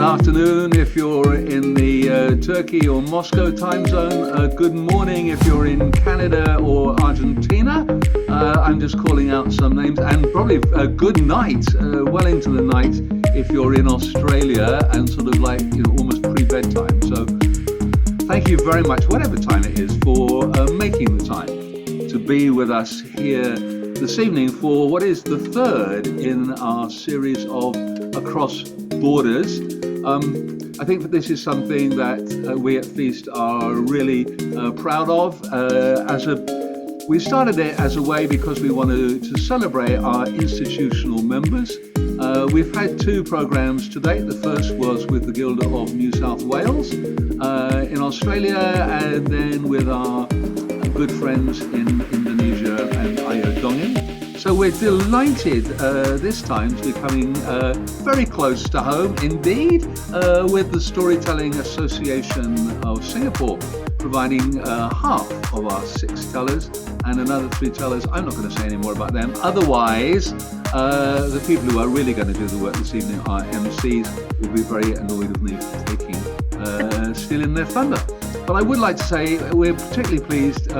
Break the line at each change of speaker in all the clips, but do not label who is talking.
afternoon if you're in the Turkey or Moscow time zone. Good morning if you're in Canada or Argentina. I'm just calling out some names, and probably good night, well into the night if you're in Australia and sort of like, almost pre-bedtime. So thank you very much, whatever time it is, for making the time to be with us here this evening for what is the third in our series of Across Borders. I think that this is something that we at Feast are really proud of. We started it as a way because we wanted to celebrate our institutional members. We've had two programs to date. The first was with the Guild of New South Wales in Australia, and then with our good friends in Indonesia and Ayo Dongin. So we're delighted this time to be coming very close to home indeed with the Storytelling Association of Singapore, providing half of our 6 tellers and another 3 tellers. I'm not going to say any more about them. Otherwise, the people who are really going to do the work this evening, our MCs, will be very annoyed with me for stealing their thunder. But I would like to say we're particularly pleased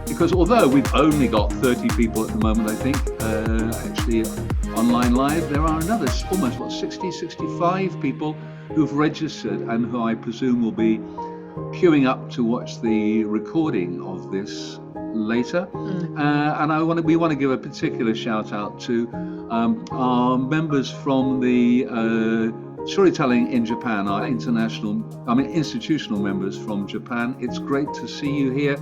because although we've only got 30 people at the moment, I think, actually online live, there are another almost 60, 65 people who've registered and who I presume will be queuing up to watch the recording of this later. And we want to give a particular shout out to our members from the Storytelling in Japan, our institutional members from Japan. It's great to see you here.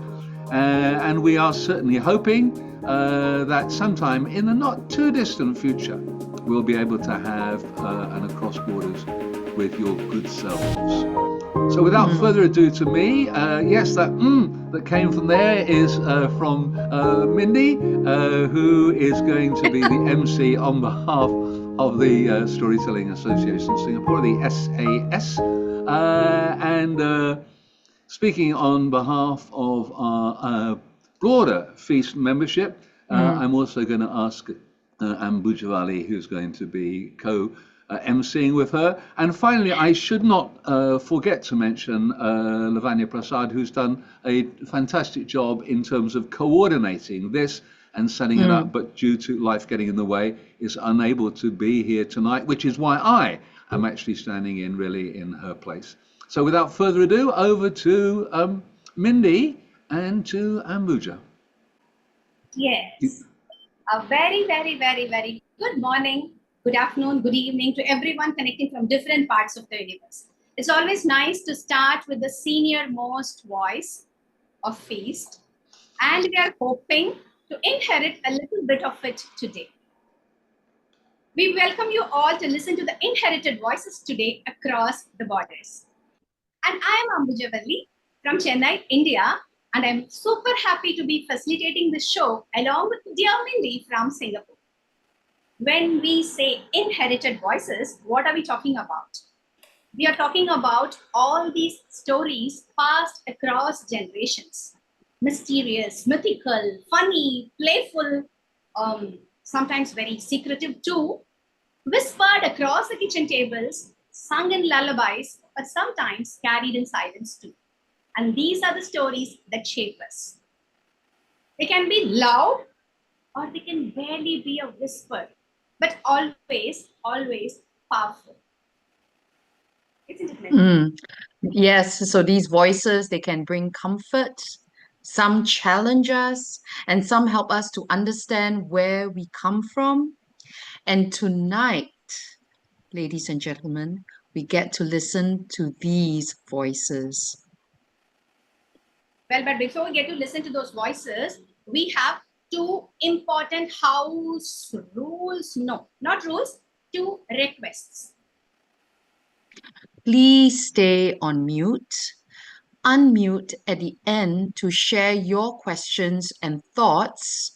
And we are certainly hoping that sometime in the not too distant future, we'll be able to have an Across Borders with your good selves. So without further ado to me, yes, that came from there is from Mindy, who is going to be the MC on behalf of the Storytelling Association Singapore, the SAS, and speaking on behalf of our broader Feast membership, I'm also going to ask Ambu Javali, who's going to be co-emceeing with her. And finally, I should not forget to mention Lavanya Prasad, who's done a fantastic job in terms of coordinating this and setting it up, but due to life getting in the way, is unable to be here tonight, which is why I am actually standing in really in her place. So without further ado, over to Mindy and to Ambuja.
Yes. A very, very, very, very good morning, good afternoon, good evening to everyone connecting from different parts of the universe. It's always nice to start with the senior most voice of Feast, and we are hoping to inherit a little bit of it today. We welcome you all to listen to the inherited voices today across the borders. And I am Ambuja Javali from Chennai, India, and I'm super happy to be facilitating the show along with dear Mindy from Singapore. When we say inherited voices, what are we talking about? We are talking about all these stories passed across generations. Mysterious, mythical, funny, playful, sometimes very secretive too, whispered across the kitchen tables, sung in lullabies, but sometimes carried in silence too. And these are the stories that shape us. They can be loud or they can barely be a whisper, but always, always powerful. Isn't it, Mindy?
Yes, so these voices, they can bring comfort, some challenge us, and some help us to understand where we come from. And tonight, ladies and gentlemen, we get to listen to these voices.
Well, but before we get to listen to those voices, we have 2 important house rules. No, not rules, 2 requests.
Please stay on mute. Unmute at the end to share your questions and thoughts.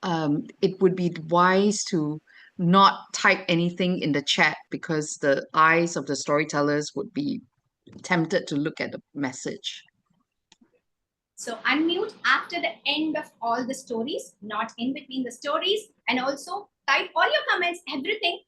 It would be wise to not type anything in the chat because the eyes of the storytellers would be tempted to look at the message.
So unmute after the end of all the stories, not in between the stories, and also type all your comments, everything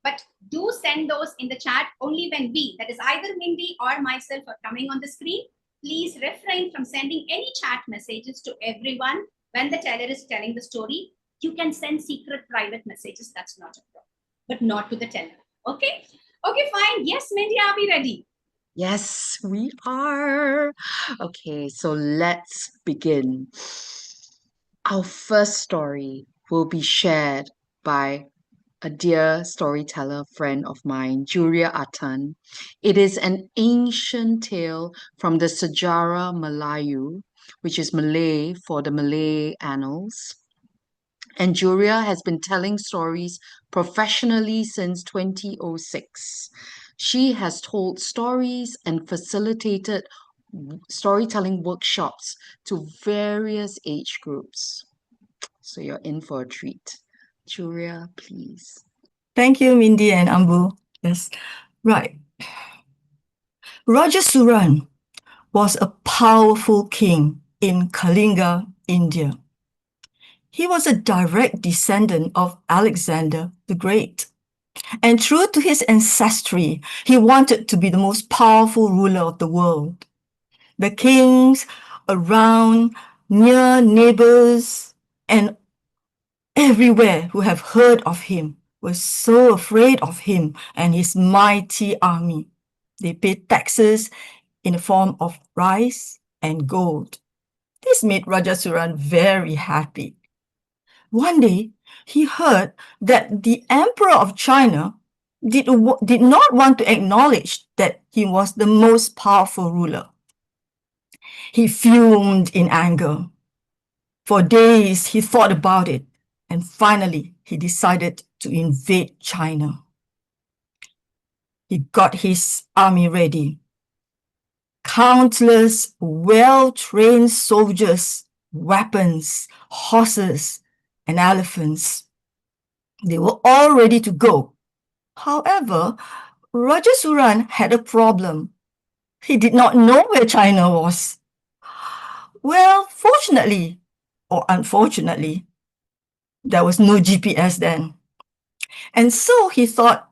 But do send those in the chat only when we, that is either Mindy or myself, are coming on the screen. Please refrain from sending any chat messages to everyone when the teller is telling the story. You can send secret private messages, that's not a problem, but not to the teller. Okay? Okay, fine. Yes, Mindy, are we ready?
Yes, we are. Okay, so let's begin. Our first story will be shared by a dear storyteller friend of mine, Juriah Atan. It is an ancient tale from the Sejarah Melayu, which is Malay for the Malay annals. And Juriah has been telling stories professionally since 2006. She has told stories and facilitated storytelling workshops to various age groups. So you're in for a treat. Juriah, please.
Thank you, Mindy and Ambu. Yes, right. Raja Suran was a powerful king in Kalinga, India. He was a direct descendant of Alexander the Great. And true to his ancestry, he wanted to be the most powerful ruler of the world. The kings around, near neighbors, and everywhere who have heard of him were so afraid of him and his mighty army. They paid taxes in the form of rice and gold. This made Raja Suran very happy. One day, he heard that the Emperor of China did not want to acknowledge that he was the most powerful ruler. He fumed in anger. For days, he thought about it, and finally, he decided to invade China. He got his army ready. Countless well-trained soldiers, weapons, horses, and elephants. They were all ready to go. However, Raja Suran had a problem. He did not know where China was. Well, fortunately, or unfortunately, there was no GPS then. And so he thought,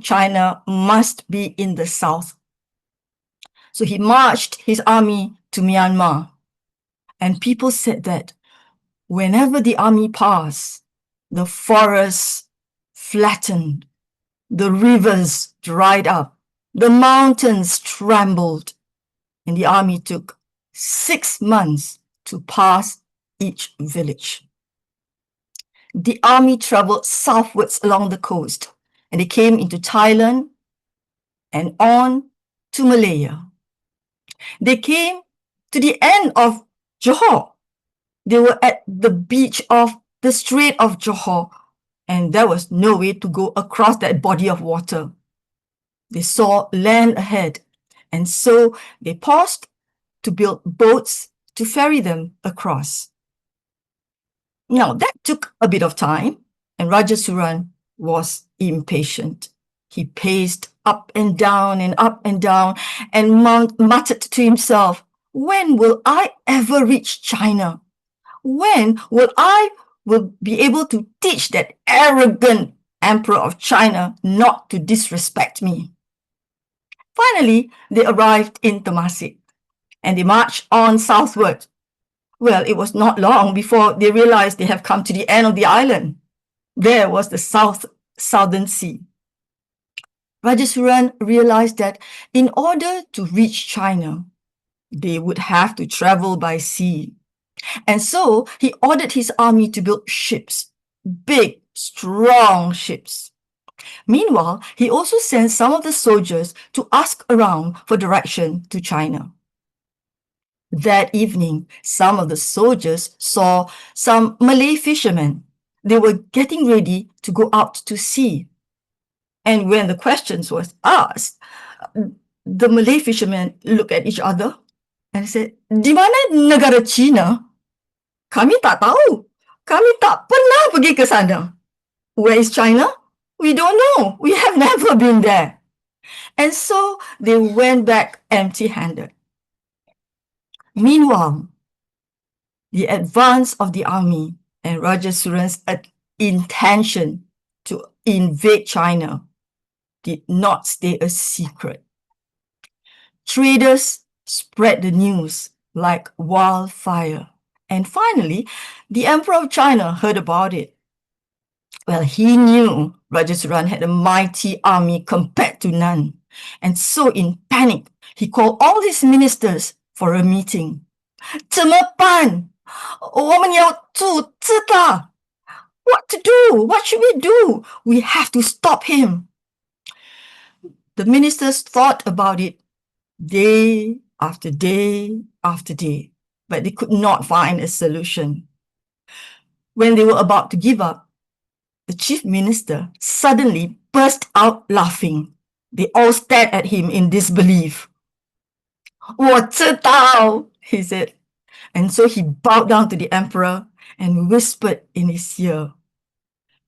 China must be in the south. So he marched his army to Myanmar. And people said that whenever the army passed, the forests flattened, the rivers dried up, the mountains trembled, and the army took 6 months to pass each village. The army traveled southwards along the coast, and they came into Thailand and on to Malaya. They came to the end of Johor. They were at the beach of the Strait of Johor, and there was no way to go across that body of water. They saw land ahead, and so they paused to build boats to ferry them across. Now, that took a bit of time, and Raja Suran was impatient. He paced up and down and up and down and muttered to himself, when will I ever reach China? When will I be able to teach that arrogant emperor of China not to disrespect me? Finally, they arrived in Temasek, and they marched on southward. Well, it was not long before they realized they have come to the end of the island. There was the southern sea. Raja Suran realized that in order to reach China, they would have to travel by sea. And so he ordered his army to build ships, big, strong ships. Meanwhile, he also sent some of the soldiers to ask around for direction to China. That evening, some of the soldiers saw some Malay fishermen. They were getting ready to go out to sea. And when the questions was asked, the Malay fishermen looked at each other and said, "Di mana negara China? Kami tak tahu. Kami tak pernah pergi ke sana. Where is China? We don't know. We have never been there." And so they went back empty-handed. Meanwhile, the advance of the army and Raja Suran's intention to invade China did not stay a secret. Traders spread the news like wildfire. And finally, the Emperor of China heard about it. Well, he knew Rajasuran had a mighty army compared to none. And so in panic, he called all his ministers for a meeting. 怎么办？我们要阻止他。What to do? What should we do? We have to stop him. The ministers thought about it day after day after day, but they could not find a solution. When they were about to give up, the chief minister suddenly burst out laughing. They all stared at him in disbelief. 我知道, he said. And so he bowed down to the emperor and whispered in his ear.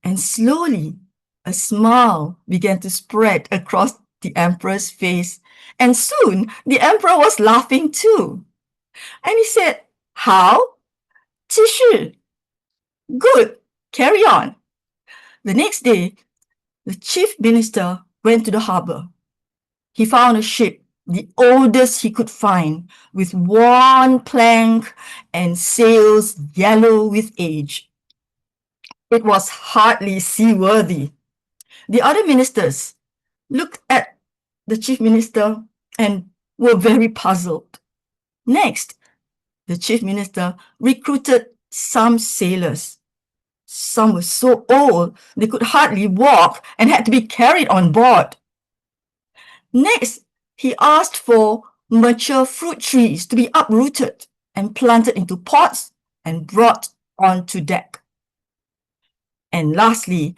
And slowly, a smile began to spread across the emperor's face. And soon, the emperor was laughing too. And he said, 好,继续. Good, carry on. The next day, the chief minister went to the harbor. He found a ship, the oldest he could find, with one plank and sails yellow with age. It was hardly seaworthy. The other ministers looked at the chief minister and were very puzzled. Next, the chief minister recruited some sailors. Some were so old they could hardly walk and had to be carried on board. Next, he asked for mature fruit trees to be uprooted and planted into pots and brought onto deck. And lastly,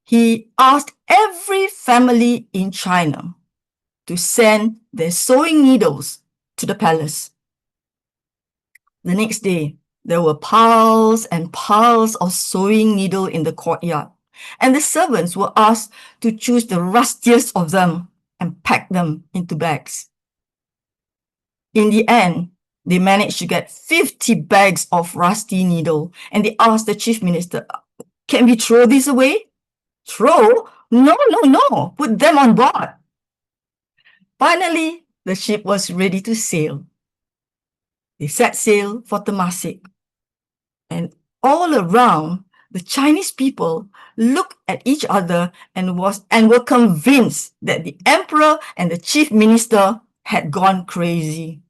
he asked every family in China to send their sewing needles to the palace. The next day, there were piles and piles of sewing needle in the courtyard, and the servants were asked to choose the rustiest of them and pack them into bags. In the end, they managed to get 50 bags of rusty needle, and they asked the chief minister, can we throw these away? Throw? No, no, no. Put them on board. Finally, the ship was ready to sail. They set sail for Temasek. And all around, the Chinese people looked at each other and were convinced that the emperor and the chief minister had gone crazy.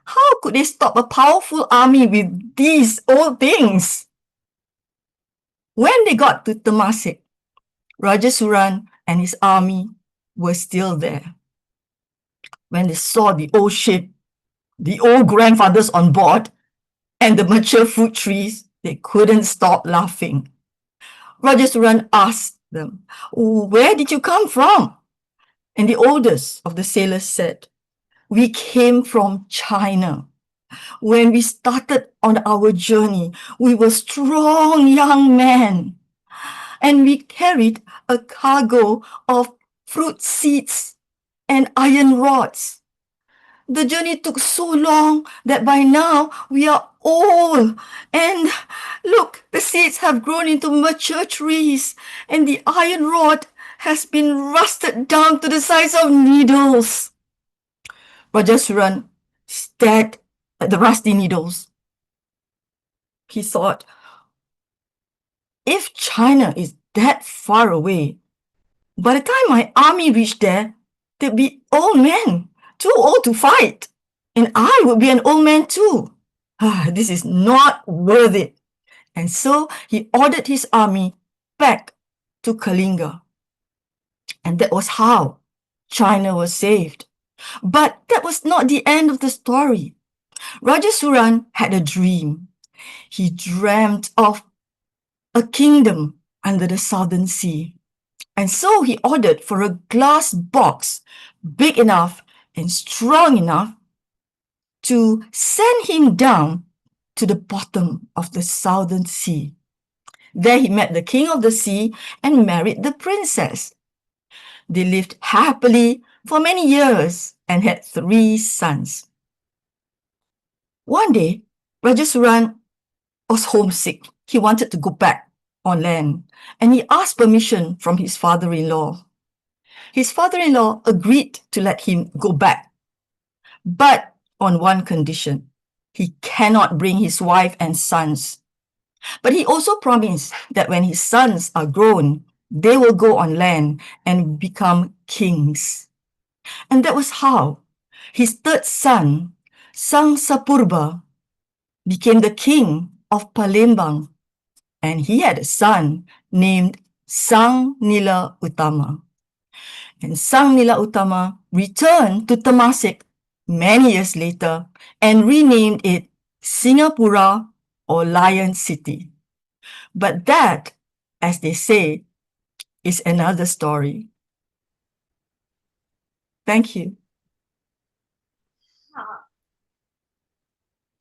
How could they stop a powerful army with these old things? When they got to Temasek, Rajasuran and his army were still there. When they saw the old ship, the old grandfathers on board, and the mature fruit trees, they couldn't stop laughing. Rajasuran asked them, where did you come from? And the oldest of the sailors said, we came from China. When we started on our journey, we were strong young men, and we carried a cargo of fruit seeds and iron rods. The journey took so long that by now we are old. And look, the seeds have grown into mature trees, and the iron rod has been rusted down to the size of needles. Rajasuran stared at the rusty needles. He thought, if China is that far away, by the time my army reached there, they'd be old men, too old to fight. And I would be an old man too. This is not worth it. And so he ordered his army back to Kalinga. And that was how China was saved. But that was not the end of the story. Rajasuran had a dream. He dreamt of a kingdom under the southern sea. And so he ordered for a glass box big enough and strong enough to send him down to the bottom of the southern sea. There he met the king of the sea and married the princess. They lived happily for many years and had 3 sons. One day, Rajasuran was homesick. He wanted to go back on land, and he asked permission from his father-in-law. His father-in-law agreed to let him go back, but on one condition: he cannot bring his wife and sons. But he also promised that when his sons are grown, they will go on land and become kings. And that was how his third son, Sang Sapurba, became the king of Palembang, and he had a son named Sang Nila Utama. And Sang Nila Utama returned to Temasek many years later and renamed it Singapura, or Lion City. But that, as they say, is another story. Thank you.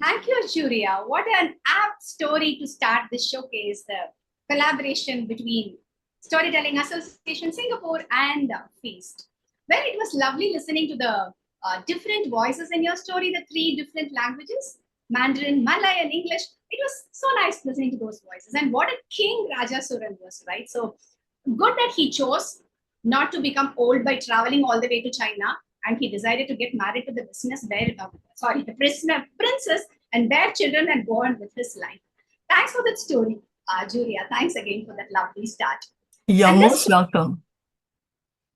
Thank you, Juriah. What an apt story to start this showcase, the collaboration between Storytelling Association Singapore and Feast. Well, it was lovely listening to the different voices in your story, the 3 different languages, Mandarin, Malay, and English. It was so nice listening to those voices. And what a king Raja Suran was, right? So good that he chose not to become old by traveling all the way to China, and he decided to get married to the business the princess, and bear children and go on with his life. Thanks for that story, Juriah. Thanks again for that lovely start.
You're most welcome.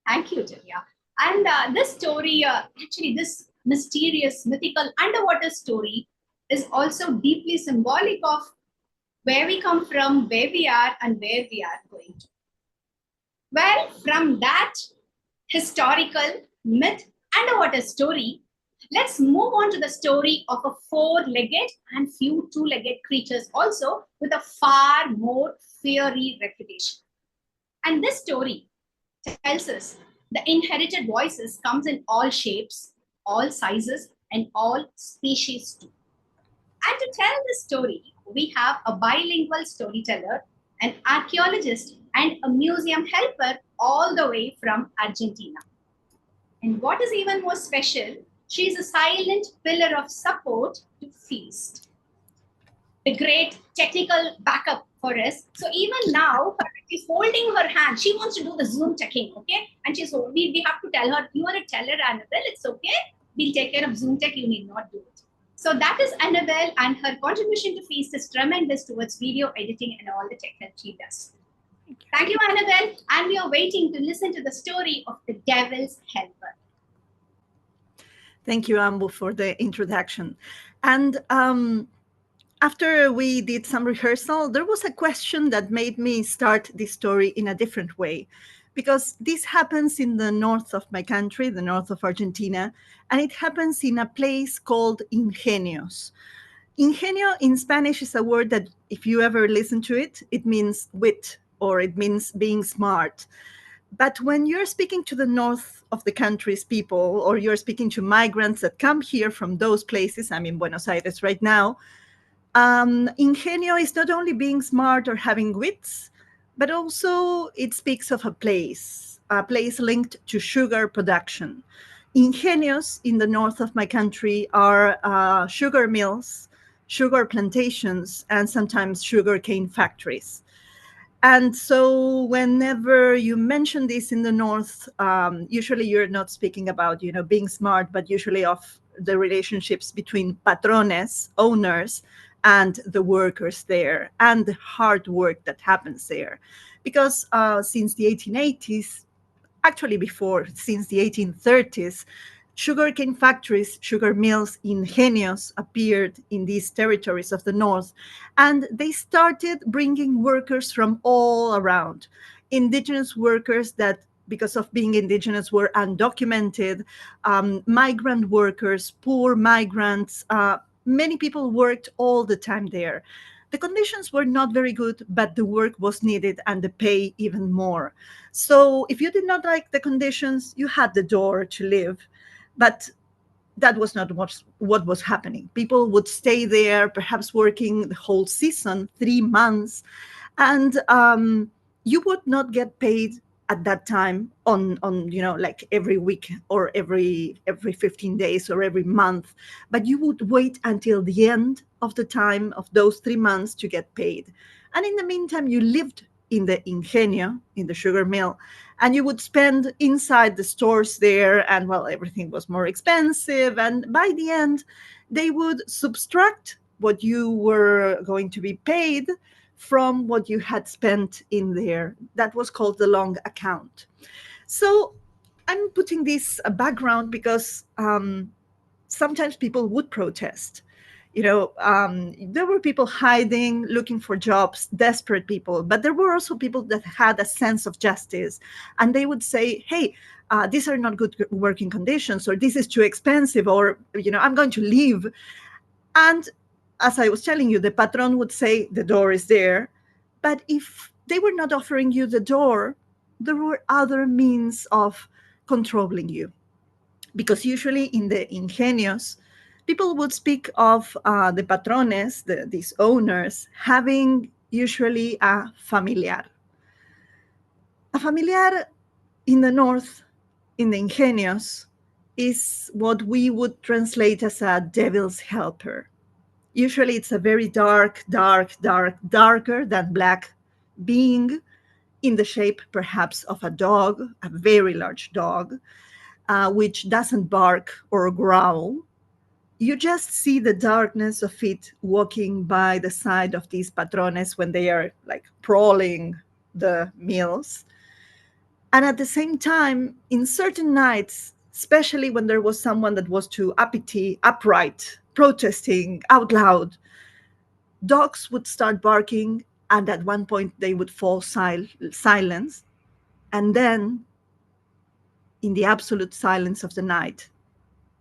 Thank you, Juriah. And this story, actually, this mysterious, mythical underwater story is also deeply symbolic of where we come from, where we are, and where we are going to. Well, from that historical myth underwater story, let's move on to the story of a 4-legged and few 2-legged creatures also with a far more fiery reputation. And this story tells us the inherited voices comes in all shapes, all sizes, and all species too. And to tell this story, we have a bilingual storyteller, an archaeologist, and a museum helper all the way from Argentina. And what is even more special, she is a silent pillar of support to Feast, the great technical backup for us. So even now, she's holding her hand. She wants to do the Zoom checking, okay? And we have to tell her, you want to tell her, Anabelle, it's okay. We'll take care of Zoom tech. You need not do it. So that is Anabelle, and her contribution to Feast is tremendous towards video editing and all the tech that she does. Thank you, Anabelle. And we are waiting to listen to the story of the Devil's Helper.
Thank you, Ambu, for the introduction. And after we did some rehearsal, there was a question that made me start this story in a different way, because this happens in the north of my country, the north of Argentina, and it happens in a place called Ingenios. Ingenio in Spanish is a word that, if you ever listen to it, it means wit, or it means being smart. But when you're speaking to the north of the country's people, or you're speaking to migrants that come here from those places, I'm in Buenos Aires right now, Ingenio is not only being smart or having wits, but also it speaks of a place linked to sugar production. Ingenios in the north of my country are sugar mills, sugar plantations, and sometimes sugarcane factories. And so whenever you mention this in the north, usually you're not speaking about, being smart, but usually of the relationships between patrones, owners, and the workers there, and the hard work that happens there. Because since the 1880s, actually since the 1830s, sugarcane factories, sugar mills, ingenios appeared in these territories of the north, and they started bringing workers from all around. Indigenous workers that, because of being indigenous, were undocumented, migrant workers, poor migrants, many people worked all the time there. The conditions were not very good, but the work was needed and the pay even more. So if you did not like the conditions, you had the door to leave. But that was not what was happening. People would stay there, perhaps working the whole season, 3 months, and you would not get paid at that time on like every week or every 15 days or every month, but you would wait until the end of the time of those 3 months to get paid. And in the meantime, you lived in the ingenio, in the sugar mill, and you would spend inside the stores there, and well, everything was more expensive. And by the end, they would subtract what you were going to be paid from what you had spent in there. That was called the long account. So I'm putting this background because sometimes people would protest. There were people hiding, looking for jobs, desperate people, but there were also people that had a sense of justice, and they would say, hey, these are not good working conditions, or this is too expensive, or, I'm going to leave. And as I was telling you, the patron would say, the door is there. But if they were not offering you the door, there were other means of controlling you. Because usually in the ingenios, people would speak of the patrones, these owners, having usually a familiar. A familiar in the north, in the ingenios, is what we would translate as a devil's helper. Usually it's a very darker than black being, in the shape perhaps of a dog, a very large dog, which doesn't bark or growl. You just see the darkness of it walking by the side of these patrones when they are like prowling the mills. And at the same time, in certain nights, especially when there was someone that was too uppity, upright, protesting out loud, dogs would start barking, and at one point they would fall silence. And then, in the absolute silence of the night,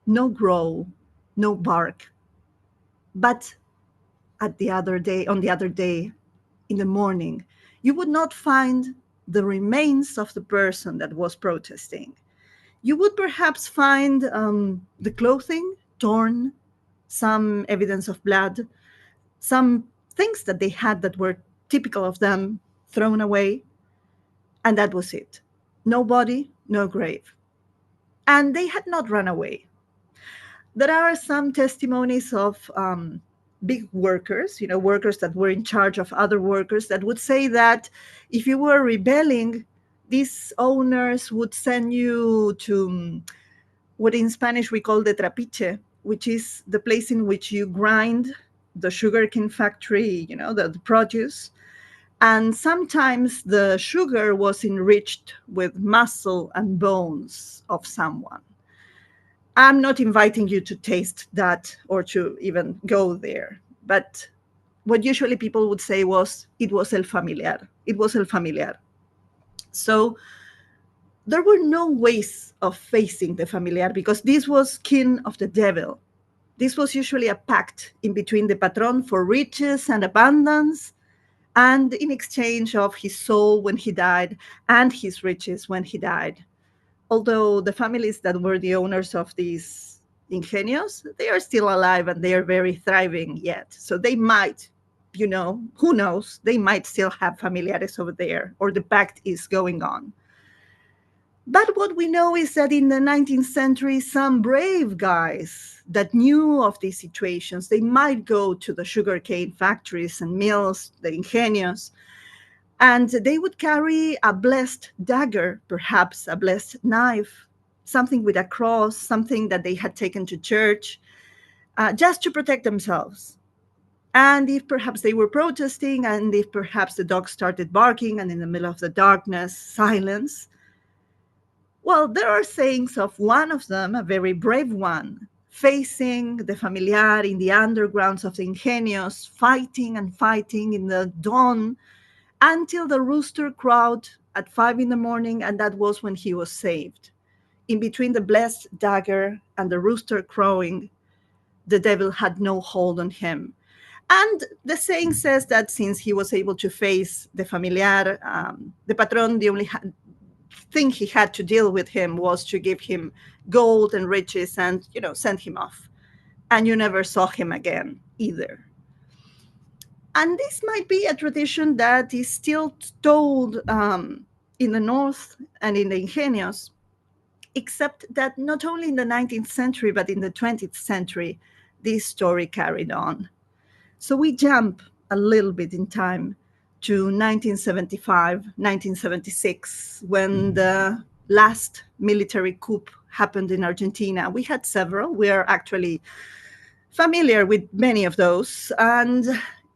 no growl, no bark. But on the other day, in the morning, you would not find the remains of the person that was protesting. You would perhaps find the clothing torn, some evidence of blood, some things that they had that were typical of them thrown away, and that was it. No body, no grave. And they had not run away. There are some testimonies of big workers, workers that were in charge of other workers, that would say that if you were rebelling, these owners would send you to what in Spanish we call the trapiche, which is the place in which you grind the sugarcane factory, the produce. And sometimes the sugar was enriched with muscle and bones of someone. I'm not inviting you to taste that or to even go there. But what usually people would say was, it was el familiar. It was el familiar. So there were no ways of facing the familiar, because this was kin of the devil. This was usually a pact in between the patron for riches and abundance, and in exchange of his soul when he died and his riches when he died. Although the families that were the owners of these ingenios, they are still alive and they are very thriving yet. So they might, who knows, they might still have familiares over there, or the pact is going on. But what we know is that in the 19th century, some brave guys that knew of these situations, they might go to the sugarcane factories and mills, the ingenios, and they would carry a blessed dagger, perhaps a blessed knife, something with a cross, something that they had taken to church, just to protect themselves. And if perhaps they were protesting, and if perhaps the dog started barking, and in the middle of the darkness, silence, well, there are sayings of one of them, a very brave one, facing the familiar in the undergrounds of the ingenios, fighting and fighting in the dawn, until the rooster crowed at 5 a.m, and that was when he was saved. In between the blessed dagger and the rooster crowing, the devil had no hold on him. And the saying says that since he was able to face the familiar, the patron, the only thing he had to deal with him was to give him gold and riches and, send him off. And you never saw him again either. And this might be a tradition that is still told in the North and in the ingenios, except that not only in the 19th century, but in the 20th century, this story carried on. So we jump a little bit in time to 1975, 1976, when the last military coup happened in Argentina. We had several. We are actually familiar with many of those. And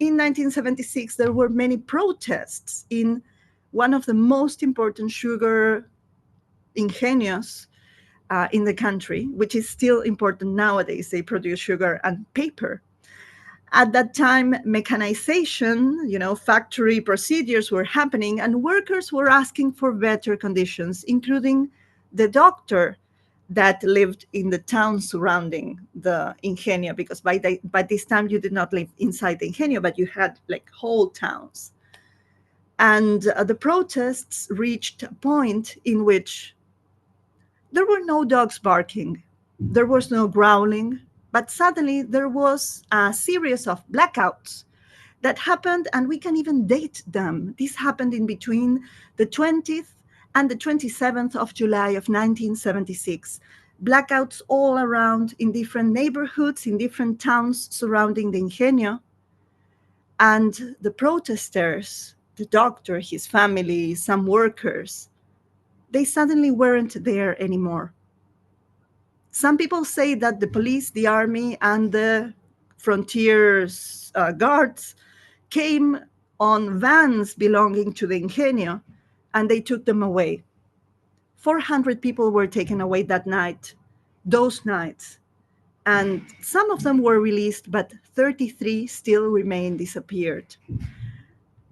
in 1976, there were many protests in one of the most important sugar ingenios in the country, which is still important nowadays. They produce sugar and paper. At that time, mechanization, factory procedures were happening, and workers were asking for better conditions, including the doctor that lived in the town surrounding the ingenio, because by this time you did not live inside the ingenio, but you had like whole towns. And the protests reached a point in which there were no dogs barking, there was no growling, but suddenly there was a series of blackouts that happened, and we can even date them. This happened in between the 20th and the 27th of July of 1976. Blackouts all around in different neighborhoods, in different towns surrounding the ingenio. And the protesters, the doctor, his family, some workers, they suddenly weren't there anymore. Some people say that the police, the army, and the frontiers guards came on vans belonging to the ingenio, and they took them away. 400 people were taken away that night, those nights. And some of them were released, but 33 still remain disappeared.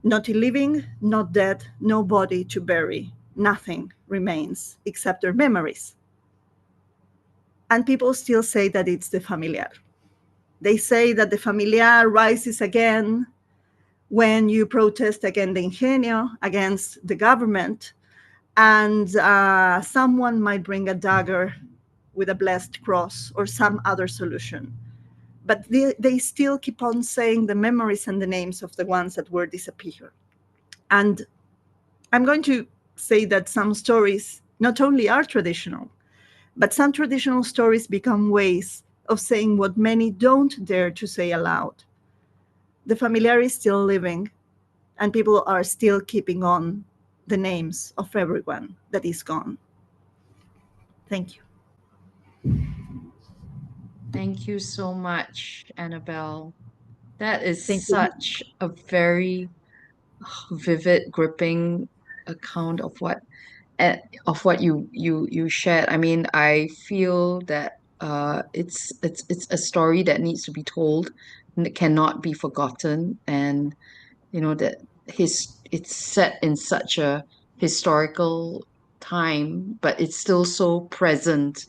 Not living, not dead, no body to bury. Nothing remains except their memories. And people still say that it's the familiar. They say that the familiar rises again when you protest against the ingenio, against the government, and someone might bring a dagger with a blessed cross or some other solution. But they still keep on saying the memories and the names of the ones that were disappeared. And I'm going to say that some stories not only are traditional, but some traditional stories become ways of saying what many don't dare to say aloud. The familiar is still living, and people are still keeping on the names of everyone that is gone. Thank you.
Thank you so much, Anabelle. That is
Thank you.
such a very vivid, gripping account of what you shared. I mean, I feel that it's a story that needs to be told and it cannot be forgotten, and that it's set in such a historical time, but it's still so present,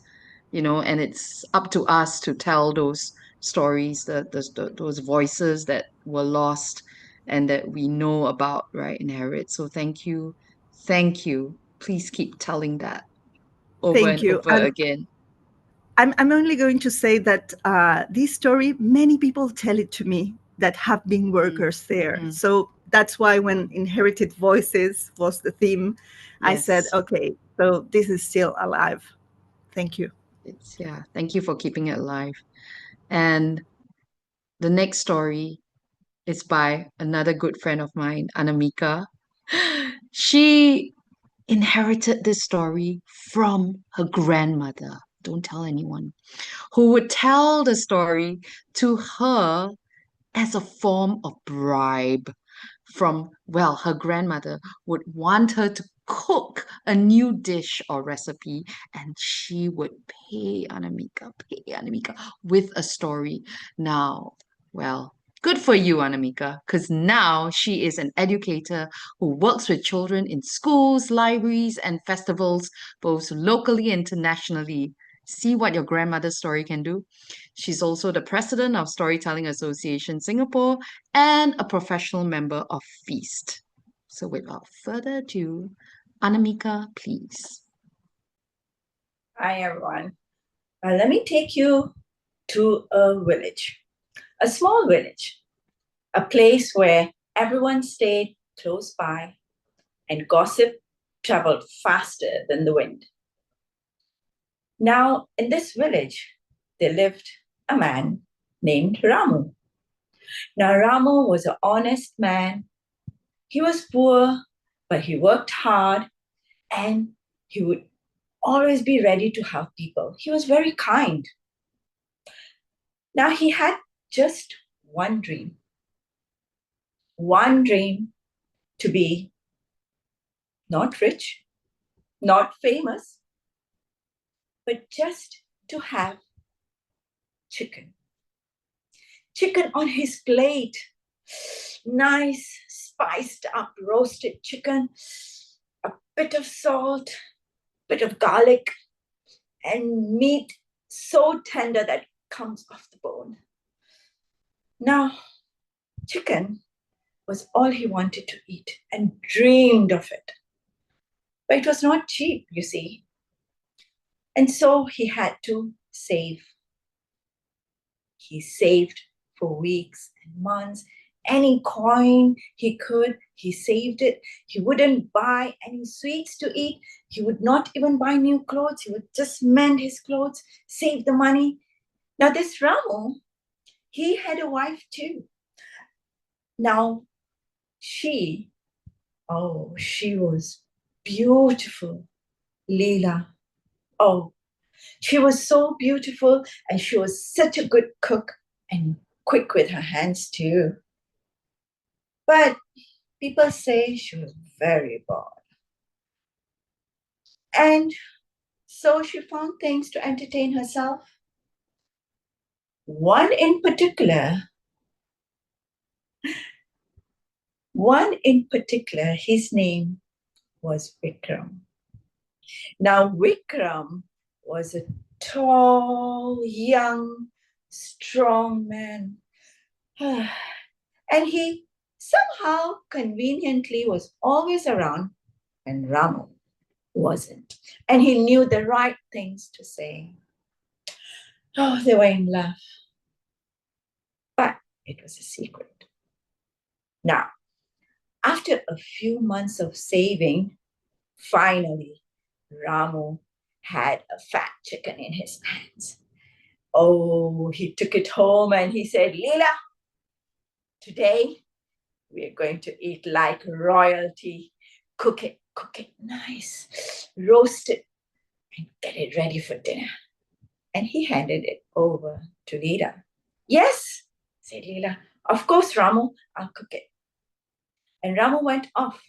and it's up to us to tell those stories, those voices that were lost and that we know about, right, inherit. So thank you. Please keep telling that over
Thank
and
you.
over again.
I'm only going to say that this story, many people tell it to me that have been workers there.
Mm.
So that's why when Inherited Voices was the theme, I said,
Yes.
okay, so this is still alive. Thank you.
Thank you for keeping it alive. And the next story is by another good friend of mine, Anamika. She inherited this story from her grandmother. Don't tell anyone. Who would tell the story to her as a form of bribe from, well, her grandmother would want her to cook a new dish or recipe, and she would pay Anamika with a story. Now, well, good for you, Anamika, because now she is an educator who works with children in schools, libraries, and festivals, both locally and internationally. See what your grandmother's story can do. She's also the president of Storytelling Association Singapore and a professional member of Feast. So without further ado, Anamika, please.
Hi, everyone. Let me take you to a village, a small village, a place where everyone stayed close by and gossip traveled faster than the wind. Now, in this village, there lived a man named Ramu. Now, Ramu was an honest man He was poor, but he worked hard and he would always be ready to help people. He was very kind. Now he had just one dream to be not rich, not famous, but just to have chicken. Chicken on his plate. Nice, spiced up roasted chicken, a bit of salt, bit of garlic, and meat so tender that it comes off the bone. Now, chicken was all he wanted to eat and dreamed of it. But it was not cheap, you see. And so he had to save. He saved for weeks and months. Any coin he could, he saved it. He wouldn't buy any sweets to eat. He would not even buy new clothes. He would just mend his clothes, save the money. Now this Ramu, he had a wife too. Now she was beautiful, Leela. Oh, she was so beautiful and she was such a good cook and quick with her hands too. But people say she was very bored. And so she found things to entertain herself. One in particular, his name was Vikram. Now Vikram was a tall, young, strong man. And he somehow conveniently was always around when Ramu wasn't. And he knew the right things to say. Oh, they were in love. But it was a secret. Now, after a few months of saving, finally, Ramu had a fat chicken in his hands. Oh, he took it home and he said, Leela, today we're going to eat like royalty. Cook it nice, roast it, and get it ready for dinner. And he handed it over to Leela. Yes, said Leela. Of course, Ramu, I'll cook it. And Ramu went off.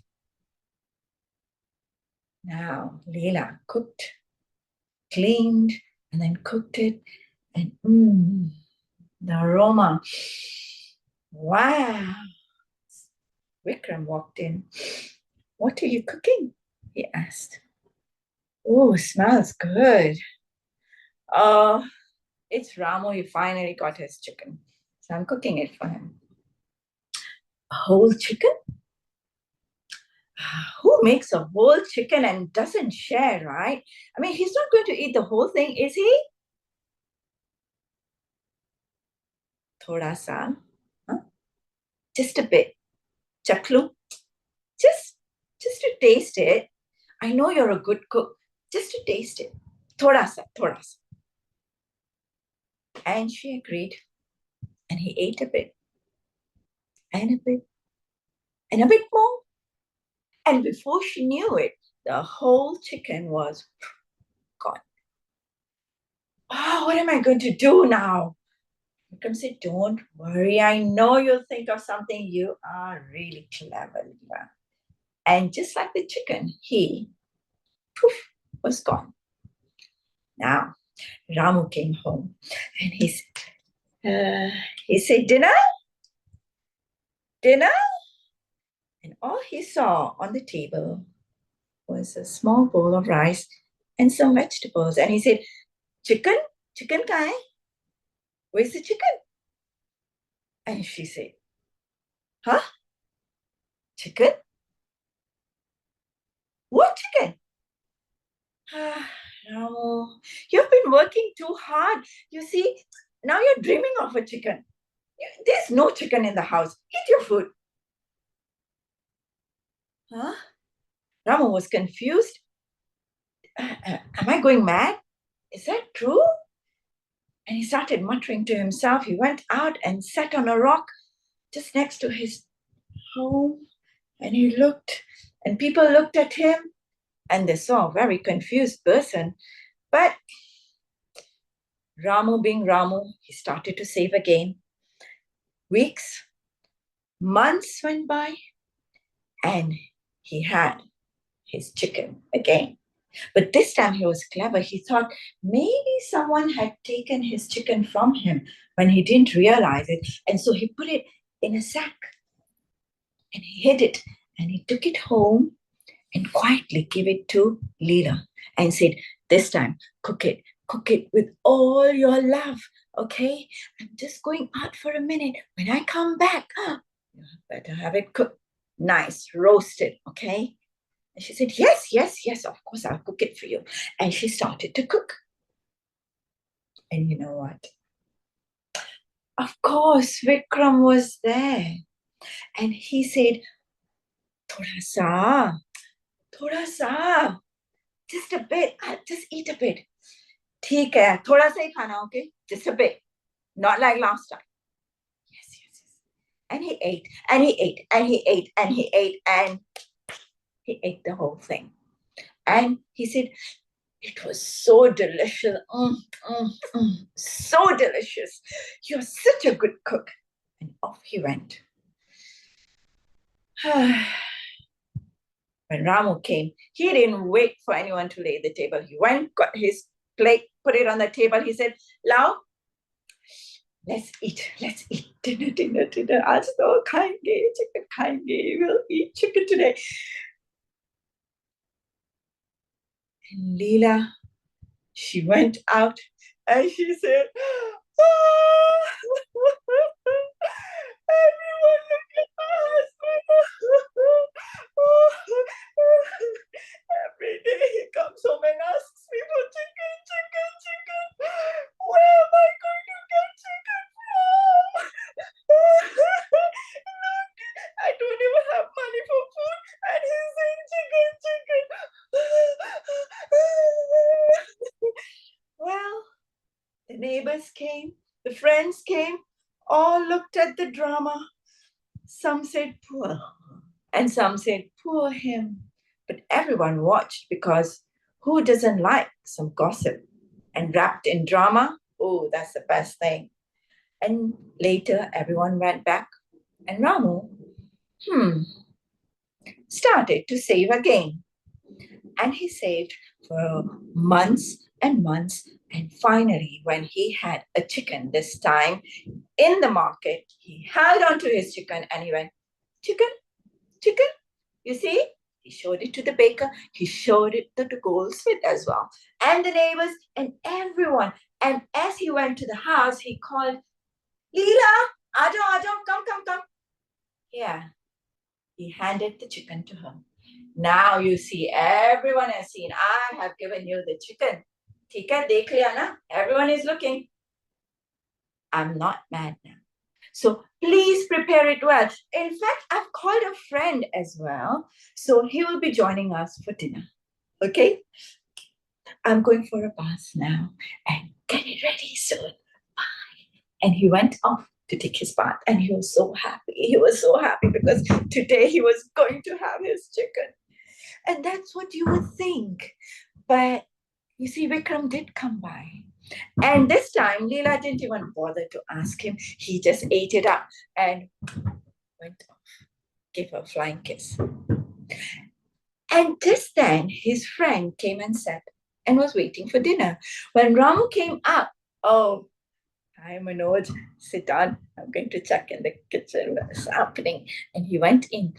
Now, Leela cooked, cleaned, and then cooked it. And the aroma. Wow. Vikram walked in. What are you cooking? He asked. Oh, smells good. Oh, it's Ramu. He finally got his chicken. So I'm cooking it for him. A whole chicken? Who makes a whole chicken and doesn't share, right? I mean, he's not going to eat the whole thing, is he? Thoda sa, huh? Just a bit. Chaklu, just to taste it. I know you're a good cook. Just to taste it. Thoda sa. And she agreed. And he ate a bit. And a bit. And a bit more. And before she knew it, the whole chicken was gone. Oh, what am I going to do now? Vikram said, don't worry. I know you'll think of something. You are really clever, Leela. And just like the chicken, he was gone. Now, Ramu came home and he said, dinner? And all he saw on the table was a small bowl of rice and some vegetables. And he said, chicken kai? Where's the chicken? And she said, huh? Chicken? What chicken? No, you've been working too hard. You see, now you're dreaming of a chicken. There's no chicken in the house. Eat your food. Huh? Ramu was confused. Am I going mad? Is that true? And he started muttering to himself. He went out and sat on a rock just next to his home. And he looked, and people looked at him, and they saw a very confused person. But Ramu being Ramu, he started to save again. Weeks, months went by, and he had his chicken again. But this time he was clever. He thought maybe someone had taken his chicken from him when he didn't realize it. And so he put it in a sack and he hid it, and he took it home and quietly gave it to Leela and said, this time, cook it with all your love, okay? I'm just going out for a minute. When I come back, you better have it cooked, nice, roasted, okay? And she said, yes, of course, I'll cook it for you. And she started to cook. And you know what? Of course, Vikram was there. And he said, Thoda sa, just a bit, I'll just eat a bit. ठीक है, थोड़ा सा ही खाना, okay? Just a bit, not like last time. Yes. And he ate, and he ate, and he ate, and he ate, and he ate the whole thing. And he said, it was so delicious, so delicious. You're such a good cook. And off he went. When Ramu came, he didn't wait for anyone to lay the table. He went, got his plate, put it on the table. He said, Lao, let's eat. Dinner. Aaj to khayenge, chicken khayenge. We'll eat chicken today. And Leela, she went out and she said, everyone look at my husband. Every day he comes home and asks me for chicken. Where am I going to get chicken from? Look, I don't even have money for food and he's saying chicken. Well, the neighbors came, the friends came, all looked at the drama. Some said poor, and some said poor him. But everyone watched because who doesn't like some gossip? And wrapped in drama, oh, that's the best thing. And later everyone went back and Ramu, started to save again. And he saved for months and months. And finally, when he had a chicken this time in the market, he held on to his chicken and he went, chicken, you see? He showed it to the baker. He showed it to the goldsmith as well. And the neighbors and everyone. And as he went to the house, he called, Leela, Ajo, come. Yeah, he handed the chicken to her. Now you see, everyone has seen, I have given you the chicken. ठीक है, देख लिया ना? Everyone is looking. I'm not mad now. So please prepare it well. In fact, I've called a friend as well. So he will be joining us for dinner. Okay? I'm going for a bath now and get it ready soon. Bye. And he went off to take his bath and he was so happy. He was so happy because today he was going to have his chicken. And that's what you would think. But you see, Vikram did come by. And this time, Leela didn't even bother to ask him. He just ate it up and went off, gave her a flying kiss. And just then, his friend came and sat and was waiting for dinner. When Ramu came up, oh, hi Manoj, sit down. I'm going to check in the kitchen what's happening. And he went in.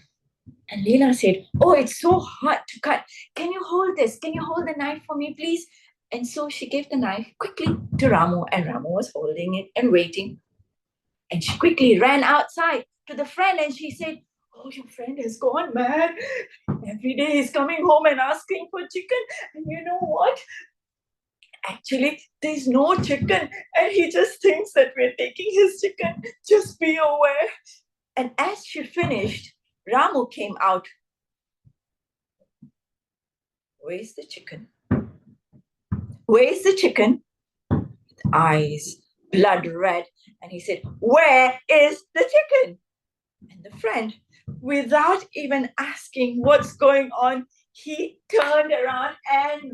And Leela said, oh, it's so hot to cut. Can you hold this? Can you hold the knife for me, please? And so she gave the knife quickly to Ramu, and Ramu was holding it and waiting. And she quickly ran outside to the friend and she said, oh, your friend has gone mad. Every day he's coming home and asking for chicken. And you know what? Actually, there's no chicken. And he just thinks that we're taking his chicken. Just be aware. And as she finished, Ramu came out. Where's the chicken? Where's the chicken? With eyes, blood red. And he said, where is the chicken? And the friend without even asking what's going on, he turned around and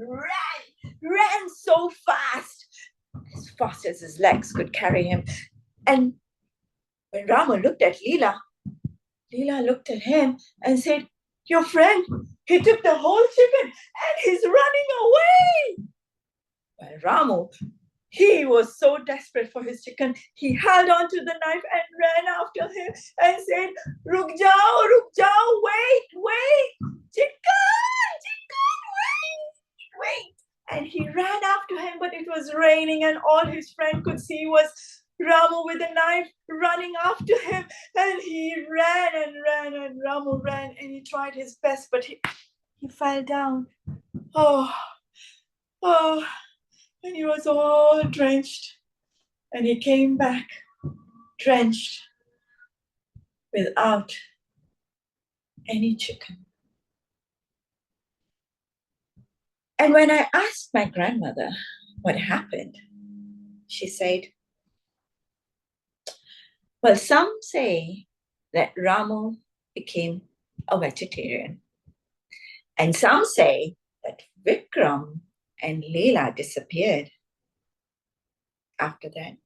ran so fast as his legs could carry him. And when Rama looked at Leela looked at him and said, "Your friend, he took the whole chicken and he's running away." Well, Ramu, he was so desperate for his chicken, he held on to the knife and ran after him and said, ruk jao, wait, chicken, wait. And he ran after him, but it was raining and all his friend could see was Ramu with a knife running after him. And he ran and Ramu ran and he tried his best, but he fell down. Oh, and he was all drenched. And he came back drenched without any chicken. And when I asked my grandmother what happened, she said, well, some say that Ramu became a vegetarian. And some say that Vikram and Leela disappeared after that.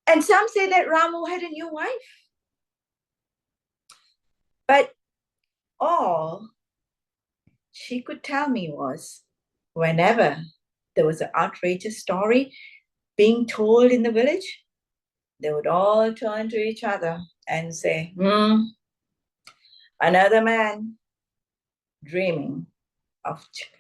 And some say that Ramu had a new wife. But all she could tell me was, whenever there was an outrageous story being told in the village, they would all turn to each other and say, another man dreaming of chicken.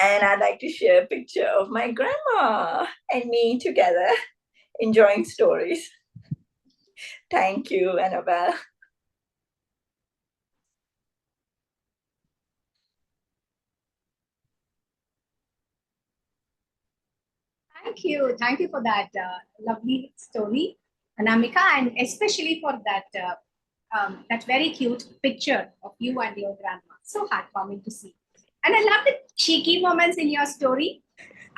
And I'd like to share a picture of my grandma and me together enjoying stories. Thank you, Anabelle.
Thank you for that lovely story, Anamika, and especially for that very cute picture of you and your grandma. So heartwarming to see. And I love the cheeky moments in your story.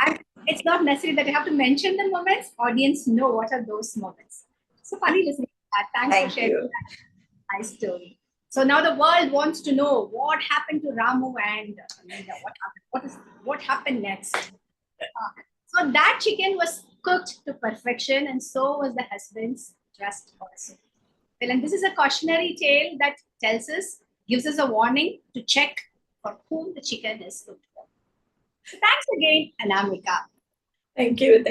And it's not necessary that you have to mention the moments. Audience know what are those moments. So funny listening to that. Thanks for sharing that nice story. So now the world wants to know what happened to Ramu and Leela. What happened next? So that chicken was cooked to perfection, and so was the husband's trust also. Well, and this is a cautionary tale that gives us a warning to check for whom the chicken is cooked for. So thanks again, Anamika.
Thank you.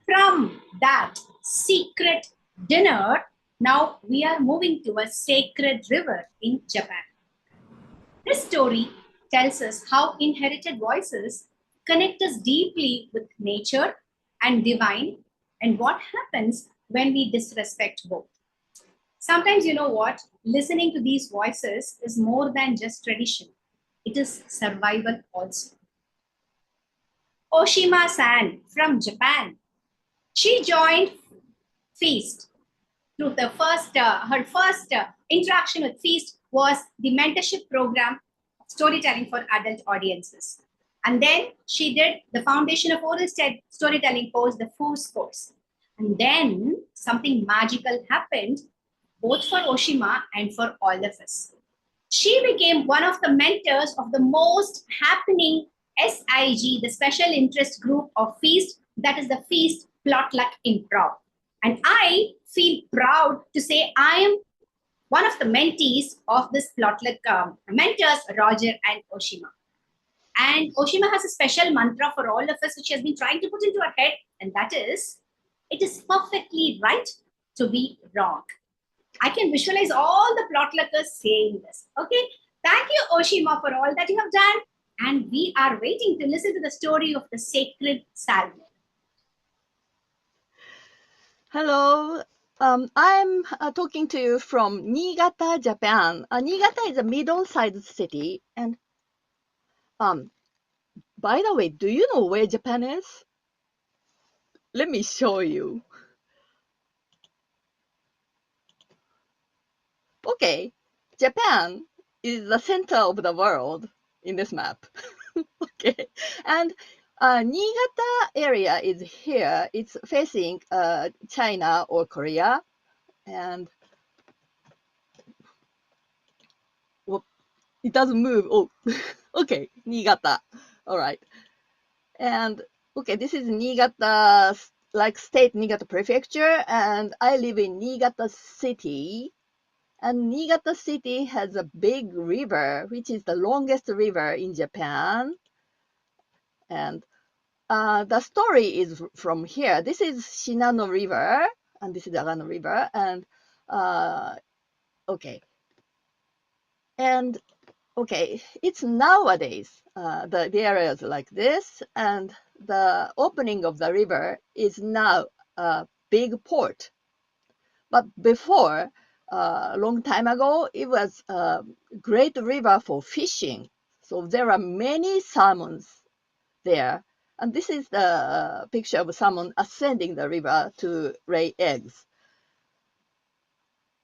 From that secret dinner, now we are moving to a sacred river in Japan. This story tells us how inherited voices connect us deeply with nature and divine, and what happens when we disrespect both. Sometimes, you know what? Listening to these voices is more than just tradition. It is survival also. Ohshima-san from Japan. She joined Feast through her first interaction with Feast was the mentorship program of storytelling for adult audiences. And then she did the Foundation of Oral Storytelling course, the FOOS course. And then something magical happened, both for Ohshima and for all of us. She became one of the mentors of the most happening SIG, the Special Interest Group of Feast, that is the Feast Plotluck Improv. And I feel proud to say I am one of the mentees of this Plotluck mentors, Roger and Ohshima. And Ohshima has a special mantra for all of us, which she has been trying to put into her head, and that is, it is perfectly right to be wrong. I can visualize all the Plotluckers saying this. Okay, thank you, Ohshima, for all that you have done. And we are waiting to listen to the story of the sacred salmon.
Hello, I'm talking to you from Niigata, Japan. Niigata is a middle-sized city, and by the way, do you know where Japan is? Let me show you. Okay, Japan is the center of the world in this map. Okay, and Niigata area is here. It's facing China or Korea, and it doesn't move. Oh, okay, Niigata. All right, and okay, this is Niigata, like state Niigata prefecture, and I live in Niigata city. And Niigata city has a big river, which is the longest river in Japan. And the story is from here. This is Shinano River, and this is Agano River. And okay. And okay, it's nowadays the areas like this, and the opening of the river is now a big port. But before, a long time ago, it was a great river for fishing. So there are many salmons there. And this is the picture of salmon ascending the river to lay eggs.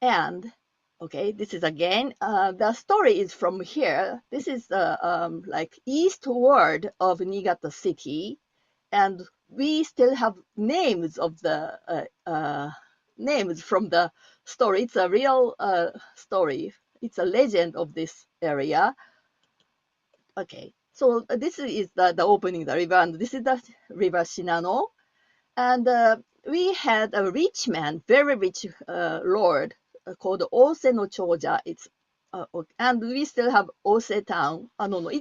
And, okay, this is again, the story is from here. This is like eastward of Niigata city. And we still have names of the names from the story. It's a real story. It's a legend of this area. Okay, so this is the opening the river, and this is the river Shinano. And we had a rich man, very rich lord called Ose no Choja. It's and we still have Ose town. No,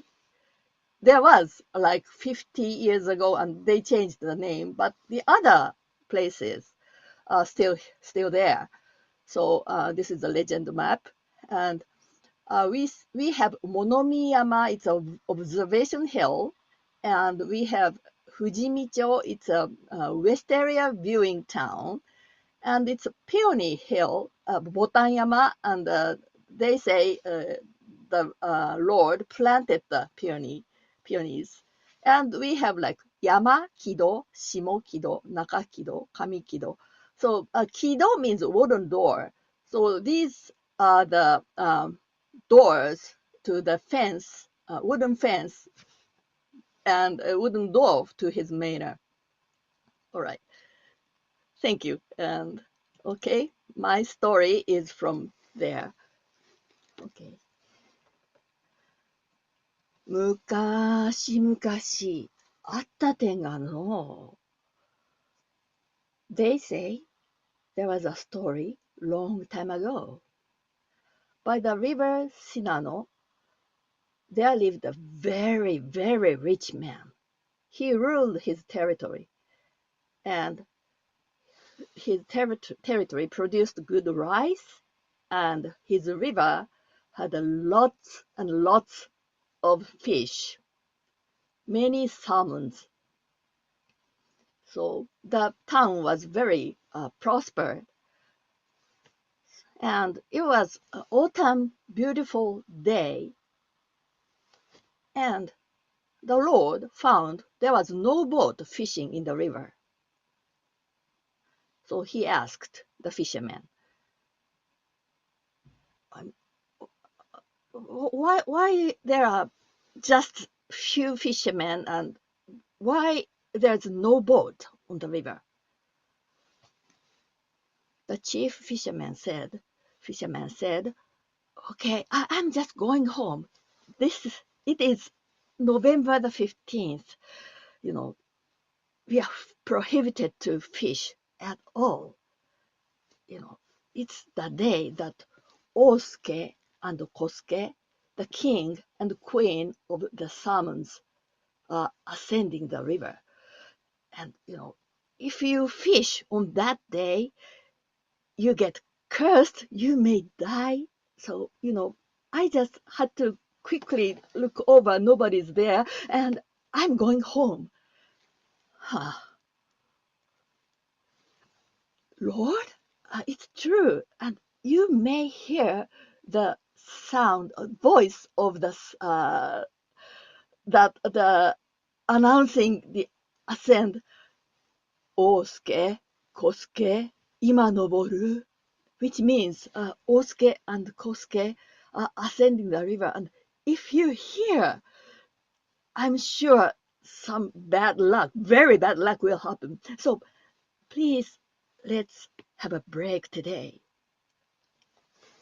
there was like 50 years ago, and they changed the name, but the other places are still there. So this is a legend map, and we have Monomiyama. It's an observation hill, and we have Fujimicho. It's a west area viewing town, and it's a peony hill, Botanyama, and they say the Lord planted the peonies. And we have like Yama Kido, Shimo Kido, Naka Kido, Kami Kido. So Kido means wooden door. So these are the doors to the fence, wooden fence, and a wooden door to his manor. All right. Thank you. And okay, my story is from there. Okay. 昔々あった点がの。They say there was a story long time ago. By the river Shinano, there lived a very, very rich man. He ruled his territory, and his territory produced good rice, and his river had lots and lots of fish, many salmons. So the town was very prospered. And it was an autumn, beautiful day. And the Lord found there was no boat fishing in the river. So he asked the fisherman, why there are just few fishermen, and why there's no boat on the river? The chief fisherman said, okay, I'm just going home. It is November the 15th. You know, we are prohibited to fish at all. You know, it's the day that Osuke and Kosuke, the king and queen of the salmons, are ascending the river. And, you know, if you fish on that day, you get cursed, you may die. So, you know, I just had to quickly look over, nobody's there, and I'm going home. Lord, it's true, and you may hear the sound, voice of the announcing the ascent. Osuke, Kosuke, ima noboru, which means Osuke and Kosuke ascending the river. And if you hear, I'm sure some bad luck, very bad luck will happen. So please, let's have a break today.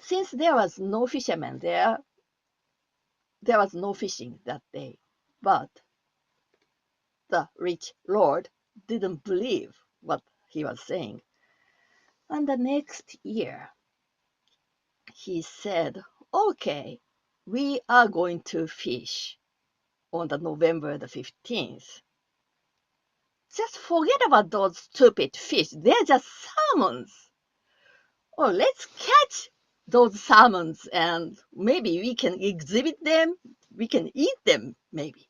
Since there was no fishermen there was no fishing that day. But the rich lord didn't believe what he was saying. And the next year, he said, okay, we are going to fish on the November the 15th. Just forget about those stupid fish. They're just salmons. Oh, let's catch those salmons and maybe we can exhibit them. We can eat them, maybe.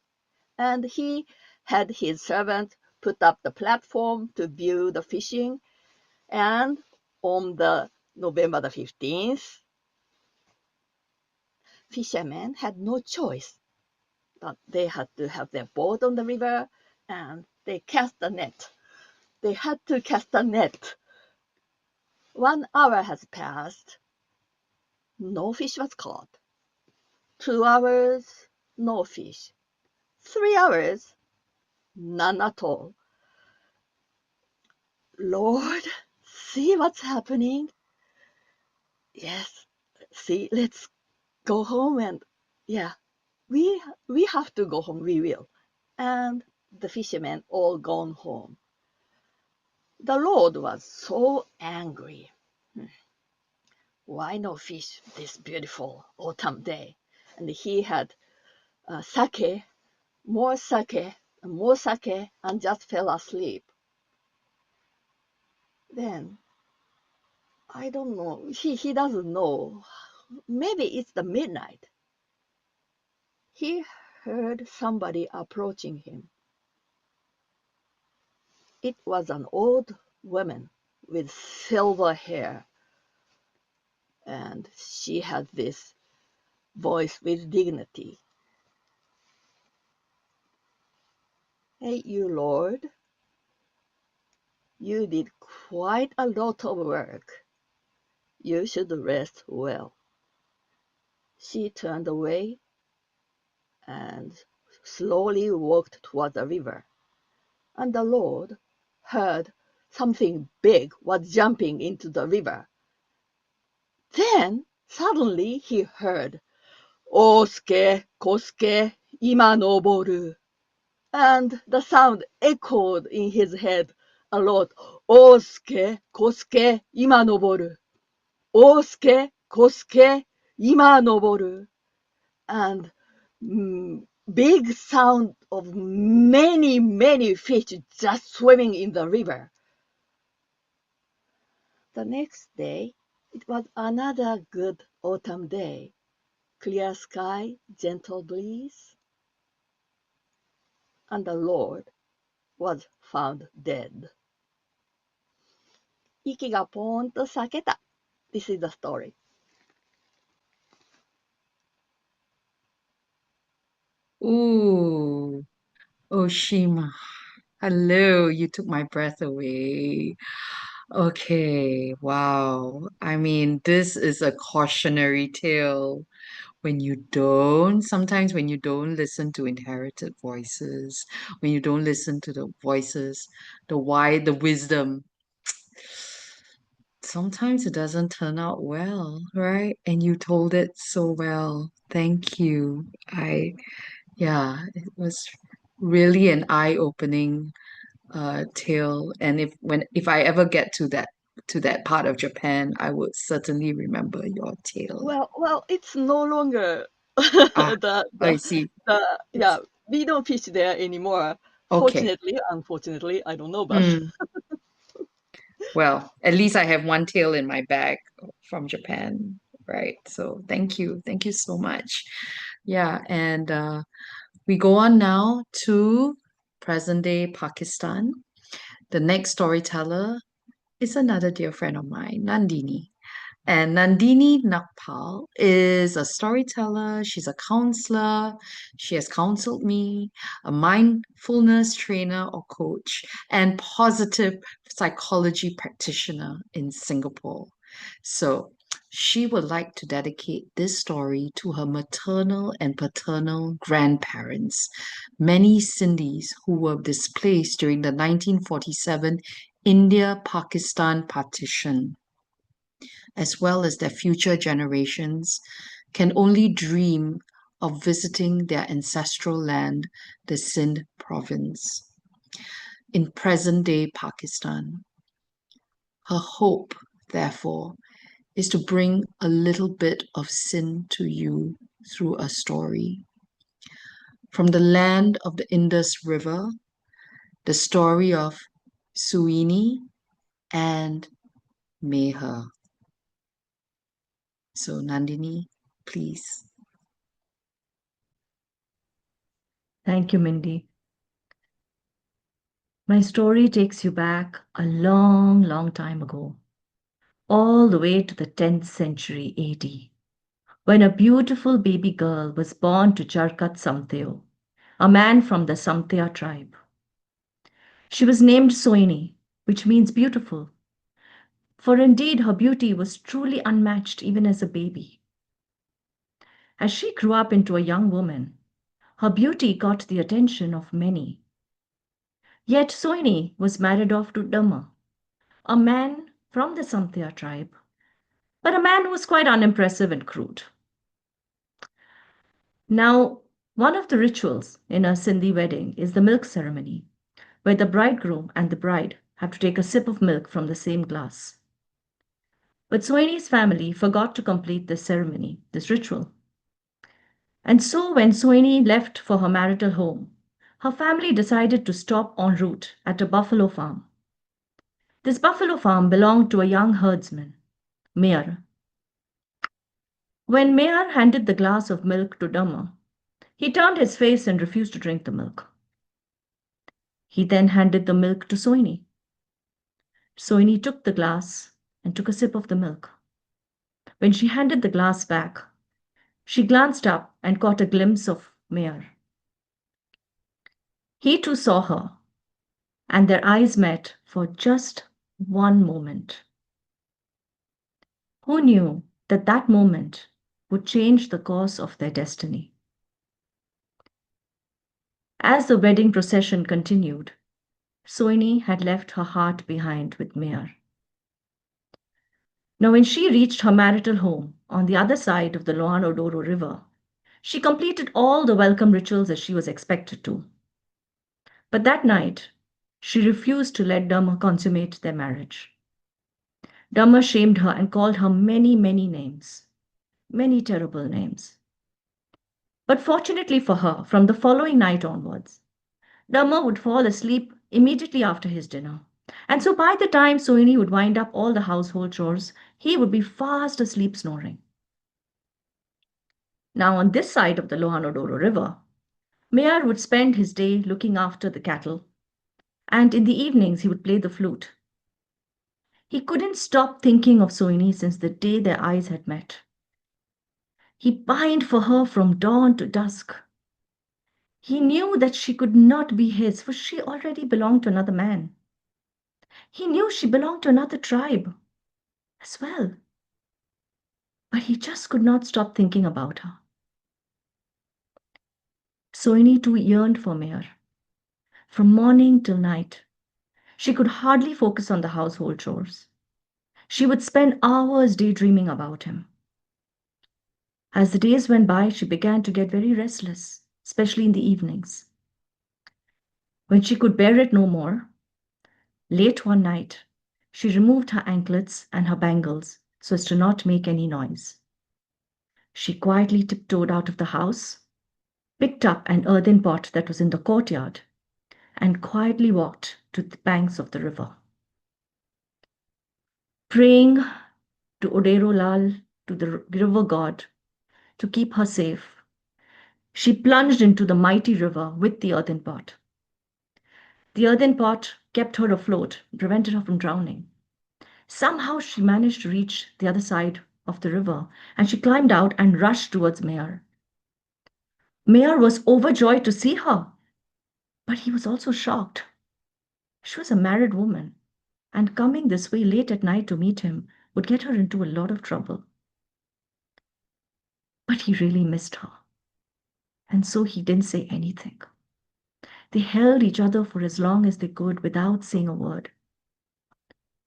And he had his servant put up the platform to view the fishing. And on the November the 15th, fishermen had no choice, but they had to have their boat on the river and they cast a net. They had to cast a net. 1 hour has passed. No fish was caught. 2 hours, no fish. 3 hours, none at all. Lord, see what's happening? Yes, see, let's go home and, yeah, we have to go home, we will. And the fishermen all gone home. The Lord was so angry. Why no fish this beautiful autumn day? And he had sake, more sake, more sake, and just fell asleep. Then, I don't know, he doesn't know. Maybe it's the midnight. He heard somebody approaching him. It was an old woman with silver hair, and she had this voice with dignity. Hey, you Lord, you did quite a lot of work. You should rest well. She turned away and slowly walked toward the river. And the Lord heard something big was jumping into the river. Then suddenly he heard, Osuke, Kosuke, ima noboru. And the sound echoed in his head a lot. Osuke, Kosuke, ima noboru. Osuke, Kosuke, ima noboru. And big sound of many, many fish just swimming in the river. The next day, it was another good autumn day. Clear sky, gentle breeze. And the Lord was found dead. 息がポーンと裂けた. This is the story.
Ooh, Ohshima. Hello, you took my breath away. Okay, wow. I mean, this is a cautionary tale. Sometimes when you don't listen to inherited voices, when you don't listen to the voices, the wisdom, sometimes it doesn't turn out well, right? And you told it so well. Thank you. Yeah, it was really an eye-opening tale. And if I ever get to that part of Japan, I would certainly remember your tale.
Well, it's no longer
Ah, I see.
yeah, we don't fish there anymore.
Okay.
Fortunately, unfortunately, I don't know, but
Mm. Well, at least I have one tale in my bag from Japan, right? So thank you. Thank you so much. Yeah, and we go on now to present day Pakistan. The next storyteller is another dear friend of mine, Nandini. And Nandini Nagpal is a storyteller. She's a counselor. She has counseled me, a mindfulness trainer or coach, and positive psychology practitioner in Singapore. So she would like to dedicate this story to her maternal and paternal grandparents, many Sindhis who were displaced during the 1947 India-Pakistan partition, as well as their future generations, can only dream of visiting their ancestral land, the Sindh province, in present-day Pakistan. Her hope, therefore, is to bring a little bit of Sindh to you through a story. From the land of the Indus River, the story of Suini and Meher. So Nandini, please.
Thank you, Mindy. My story takes you back a long, long time ago, all the way to the 10th century AD, when a beautiful baby girl was born to Charkat Samtheo, a man from the Samthea tribe. She was named Soini, which means beautiful, for indeed her beauty was truly unmatched even as a baby. As she grew up into a young woman, her beauty got the attention of many. Yet Soini was married off to Dhamma, a man from the Samthea tribe, but a man who was quite unimpressive and crude. Now, one of the rituals in a Sindhi wedding is the milk ceremony, where the bridegroom and the bride have to take a sip of milk from the same glass. But Soini's family forgot to complete this ceremony, this ritual. And so when Soini left for her marital home, her family decided to stop en route at a buffalo farm. This buffalo farm belonged to a young herdsman, Meher. When Meher handed the glass of milk to Dhamma, he turned his face and refused to drink the milk. He then handed the milk to Soini. Soini took the glass and took a sip of the milk. When she handed the glass back, she glanced up and caught a glimpse of Meher. He too saw her, and their eyes met for just one moment. Who knew that that moment would change the course of their destiny? As the wedding procession continued, Soini had left her heart behind with Meher. Now, when she reached her marital home on the other side of the Loan Odoro River, she completed all the welcome rituals as she was expected to. But that night, she refused to let Dhamma consummate their marriage. Dhamma shamed her and called her many, many names, many terrible names. But fortunately for her, from the following night onwards, Dhamma would fall asleep immediately after his dinner. And so by the time Soini would wind up all the household chores, he would be fast asleep snoring. Now on this side of the Loan Odoro River, Meher would spend his day looking after the cattle, and in the evenings he would play the flute. He couldn't stop thinking of Soini since the day their eyes had met. He pined for her from dawn to dusk. He knew that she could not be his, for she already belonged to another man. He knew she belonged to another tribe as well. But he just could not stop thinking about her. Soini too yearned for Meher. From morning till night, she could hardly focus on the household chores. She would spend hours daydreaming about him. As the days went by, she began to get very restless, especially in the evenings. When she could bear it no more, late one night, she removed her anklets and her bangles so as to not make any noise. She quietly tiptoed out of the house, picked up an earthen pot that was in the courtyard, and quietly walked to the banks of the river. Praying to Odero Lal, to the river god, to keep her safe, she plunged into the mighty river with the earthen pot. The earthen pot kept her afloat, prevented her from drowning. Somehow she managed to reach the other side of the river, and she climbed out and rushed towards Meher. Meher was overjoyed to see her, but he was also shocked. She was a married woman, and coming this way late at night to meet him would get her into a lot of trouble. But he really missed her. And so he didn't say anything. They held each other for as long as they could without saying a word.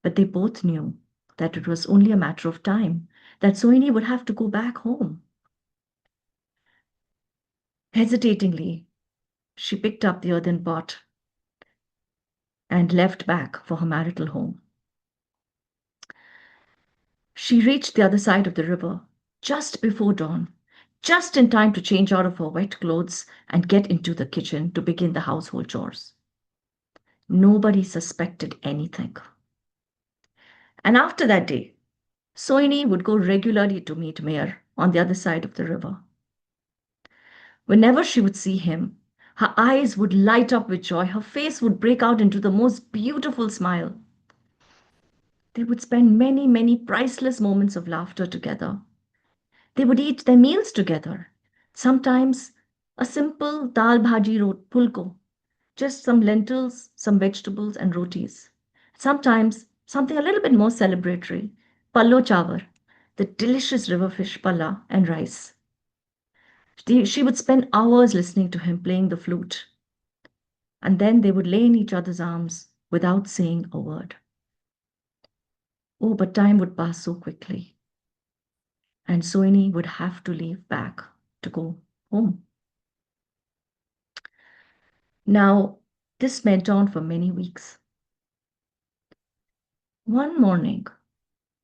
But they both knew that it was only a matter of time that Sohini would have to go back home. Hesitatingly, she picked up the earthen pot and left back for her marital home. She reached the other side of the river just before dawn, just in time to change out of her wet clothes and get into the kitchen to begin the household chores. Nobody suspected anything. And after that day, Sohini would go regularly to meet Mayor on the other side of the river. Whenever she would see him, her eyes would light up with joy, her face would break out into the most beautiful smile. They would spend many, many priceless moments of laughter together. They would eat their meals together. Sometimes a simple dal bhaji pulko, just some lentils, some vegetables, and rotis. Sometimes something a little bit more celebratory, pallo chawar, the delicious river fish palla and rice. She would spend hours listening to him playing the flute. And then they would lay in each other's arms without saying a word. Oh, but time would pass so quickly. And Sohini would have to leave back to go home. Now, this went on for many weeks. One morning,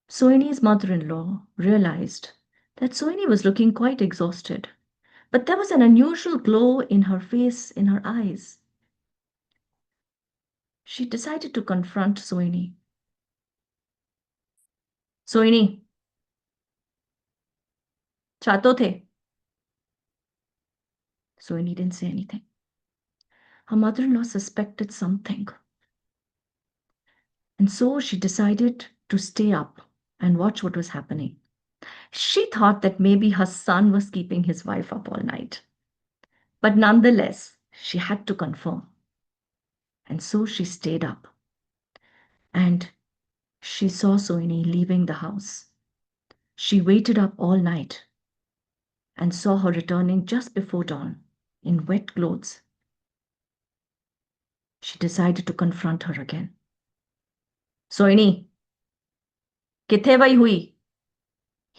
Sohini's mother-in-law realized that Sohini was looking quite exhausted, but there was an unusual glow in her face, in her eyes. She decided to confront Sohini. Sohini, chato the? Sohini didn't say anything. Her mother-in-law suspected something. And so she decided to stay up and watch what was happening. She thought that maybe her son was keeping his wife up all night. But nonetheless, she had to confirm. And so she stayed up. And she saw Sohini leaving the house. She waited up all night and saw her returning just before dawn in wet clothes. She decided to confront her again. Sohini, किथे वही हुई?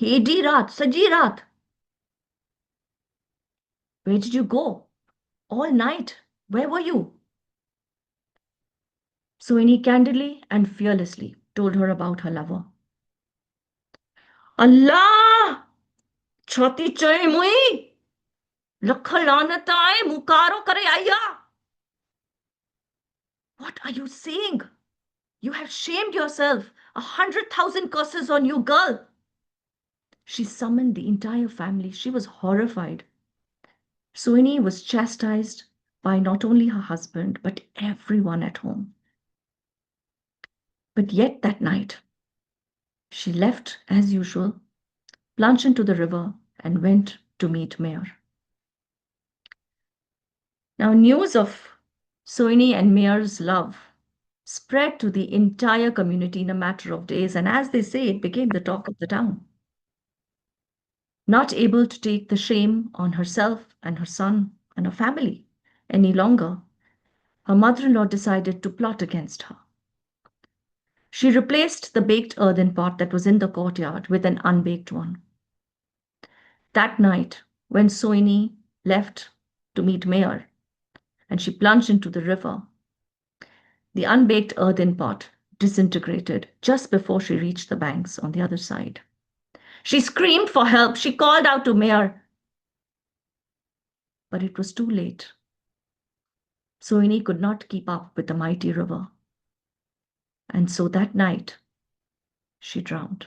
Heidi रात, सजी रात. Where did you go? All night. Where were you? Sohini candidly and fearlessly told her about her lover. Allah! Choti choy mui! Lakha lanatai mukaro kare ayya! What are you saying? You have shamed yourself. 100,000 curses on you, girl. She summoned the entire family. She was horrified. Sohini was chastised by not only her husband, but everyone at home. But yet that night, she left as usual, plunged into the river, and went to meet Mayor. Now, news of Sohini and Mayor's love spread to the entire community in a matter of days, and as they say, it became the talk of the town. Not able to take the shame on herself and her son and her family any longer, her mother-in-law decided to plot against her. She replaced the baked earthen pot that was in the courtyard with an unbaked one. That night, when Sohini left to meet Mayor and she plunged into the river, the unbaked earthen pot disintegrated just before she reached the banks on the other side. She screamed for help. She called out to Mayor. But it was too late. Sohini could not keep up with the mighty river. And so that night, she drowned.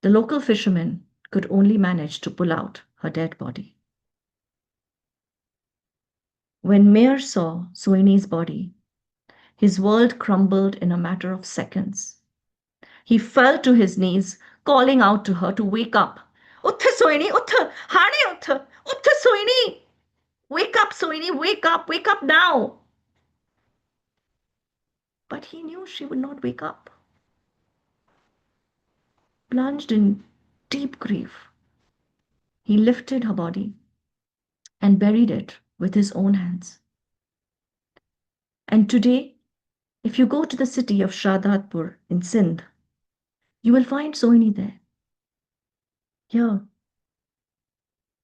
The local fishermen could only manage to pull out her dead body. When Mayor saw Sohini's body, his world crumbled in a matter of seconds. He fell to his knees, calling out to her to wake up. Uttha Sohini, uttha, Hane uttha, uttha Sohini. Wake up, Sohini, wake up now. But he knew she would not wake up. Plunged in deep grief. He lifted her body and buried it with his own hands. And today, if you go to the city of Shahdatpur in Sindh, you will find Sohini there. Here,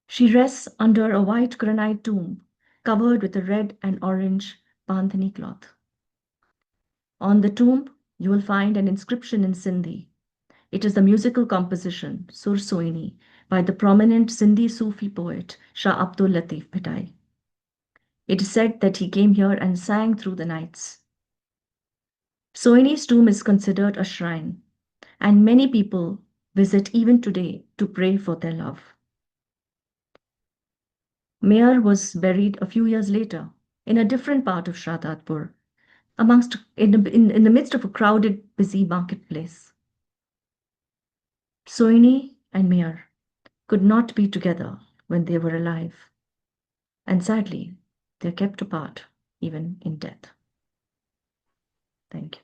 she rests under a white granite tomb covered with a red and orange bandhani cloth. On the tomb, you will find an inscription in Sindhi. It is the musical composition Sur Sohini by the prominent Sindhi Sufi poet Shah Abdul Latif Bhitai. It is said that he came here and sang through the nights. Sohini's tomb is considered a shrine, and many people visit even today to pray for their love. Mayer was buried a few years later in a different part of Shahdatpur, in the midst of a crowded, busy marketplace. Sohini and Mayer could not be together when they were alive, and sadly, they are kept apart even in death. Thank you.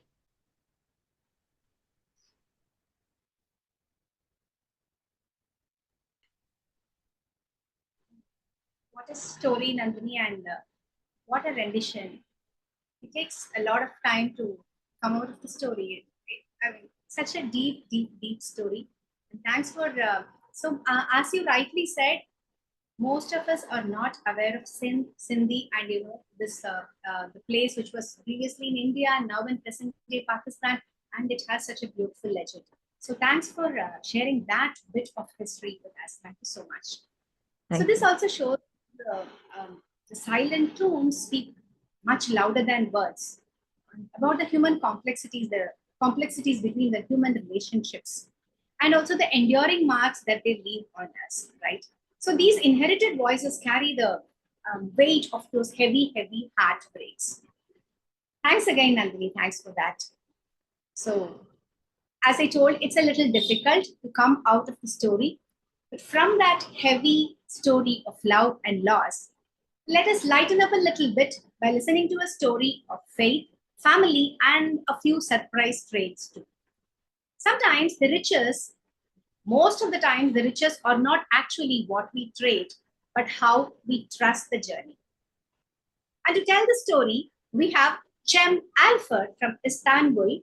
What a story, Nandini, and what a rendition. It takes a lot of time to come out of the story. I mean, such a deep, deep, deep story. And thanks for, as you rightly said, most of us are not aware of Sindhi and, this, the place which was previously in India and now in present day Pakistan, and it has such a beautiful legend. So thanks for sharing that bit of history with us. Thank you so much. So this also shows the silent tombs speak much louder than words about the human complexities, the complexities between the human relationships, and also the enduring marks that they leave on us, right? So these inherited voices carry the weight of those heavy, heavy heartbreaks. Thanks again, Nandini. Thanks for that. So, as I told, it's a little difficult to come out of the story, but from that heavy story of love and loss, let us lighten up a little bit by listening to a story of faith, family, and a few surprise traits too. Sometimes the riches, most of the time, the riches are not actually what we trade, but how we trust the journey. And to tell the story, we have Cem Alfar from Istanbul.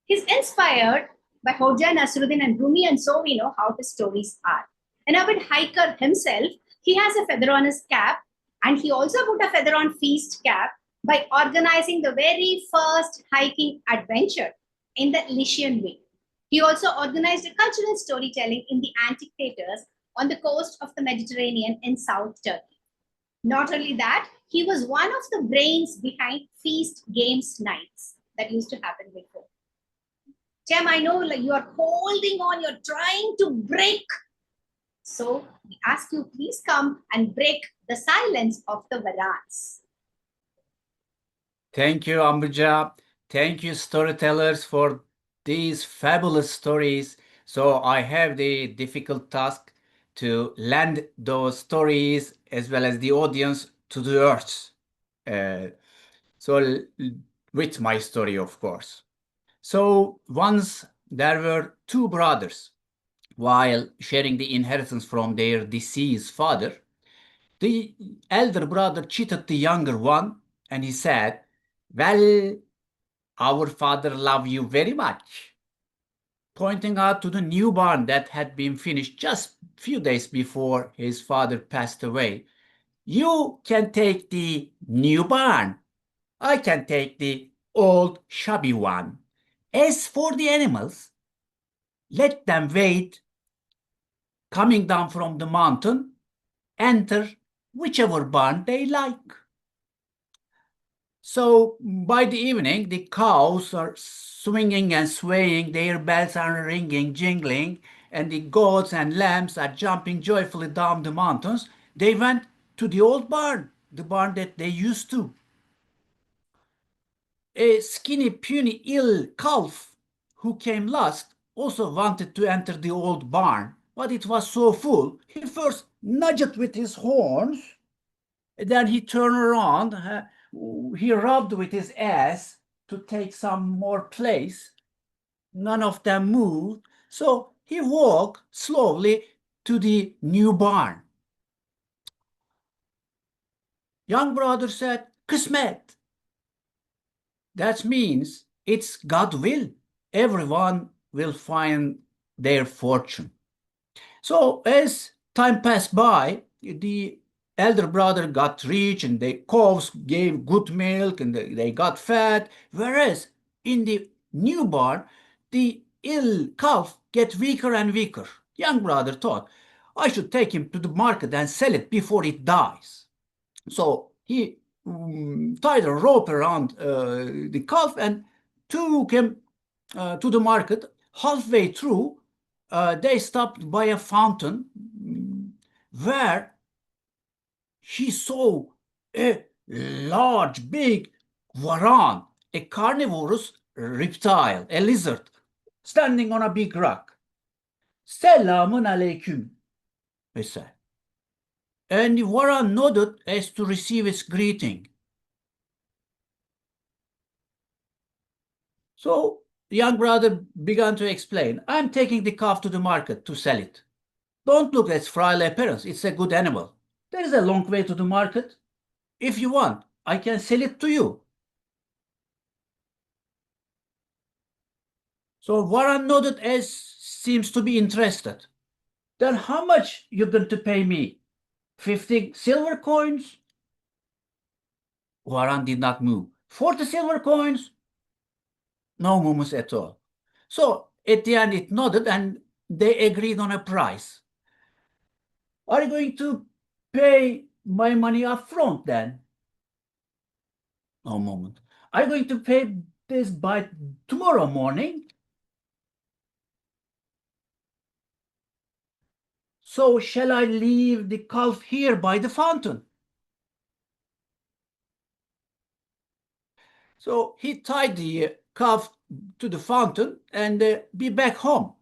He's inspired by Hoja Nasruddin and Rumi, and so we know how his stories are. An avid hiker himself, he has a feather on his cap, and he also put a feather on feast cap by organizing the very first hiking adventure in the Lycian Way. He also organized a cultural storytelling in the amphitheaters on the coast of the Mediterranean in South Turkey. Not only that, he was one of the brains behind Feast Games nights that used to happen before. Cem, I know you are holding on, you're trying to break. So we ask you, please come and break the silence of the Varans.
Thank you, Ambuja. Thank you, storytellers, for these fabulous stories. So I have the difficult task to lend those stories as well as the audience to the earth. So with my story, of course. So once there were two brothers. While sharing the inheritance from their deceased father, the elder brother cheated the younger one, and he said, "Well, our father loves you very much," pointing out to the new barn that had been finished just a few days before his father passed away. "You can take the new barn. I can take the old shabby one. As for the animals, let them wait coming down from the mountain, enter whichever barn they like." So by the evening, the cows are swinging and swaying, their bells are ringing, jingling, and the goats and lambs are jumping joyfully down the mountains. They went to the old barn, the barn that they used to. A skinny, puny, ill calf who came last also wanted to enter the old barn, but it was so full. He first nudged with his horns, then he turned around, he rubbed with his ass to take some more place. None of them moved, so he he walked slowly to the new barn. Young brother said, Kısmet. That means it's God will. Everyone will find their fortune. So as time passed by, the elder brother got rich and the calves gave good milk and they got fat, whereas in the new barn, the ill calf get weaker and weaker. Young brother thought, I should take him to the market and sell it before it dies. So he tied a rope around the calf and took him to the market. Halfway through, they stopped by a fountain where he saw a large, big varan, a carnivorous reptile, a lizard, standing on a big rock. Selamun aleyküm, he said. And the varan nodded as to receive its greeting. So the young brother began to explain, I'm taking the calf to the market to sell it. Don't look at its frail appearance, it's a good animal. There is a long way to the market. If you want, I can sell it to you. So Varan nodded as seems to be interested. Then how much you going to pay me? 50 silver coins? Varan did not move. 40 silver coins? No movements at all. So at the end it nodded and they agreed on a price. Are you going to pay my money up front then? No moment. Are you going to pay this by tomorrow morning? So shall I leave the calf here by the fountain? So he tied the calf to the fountain and be back home.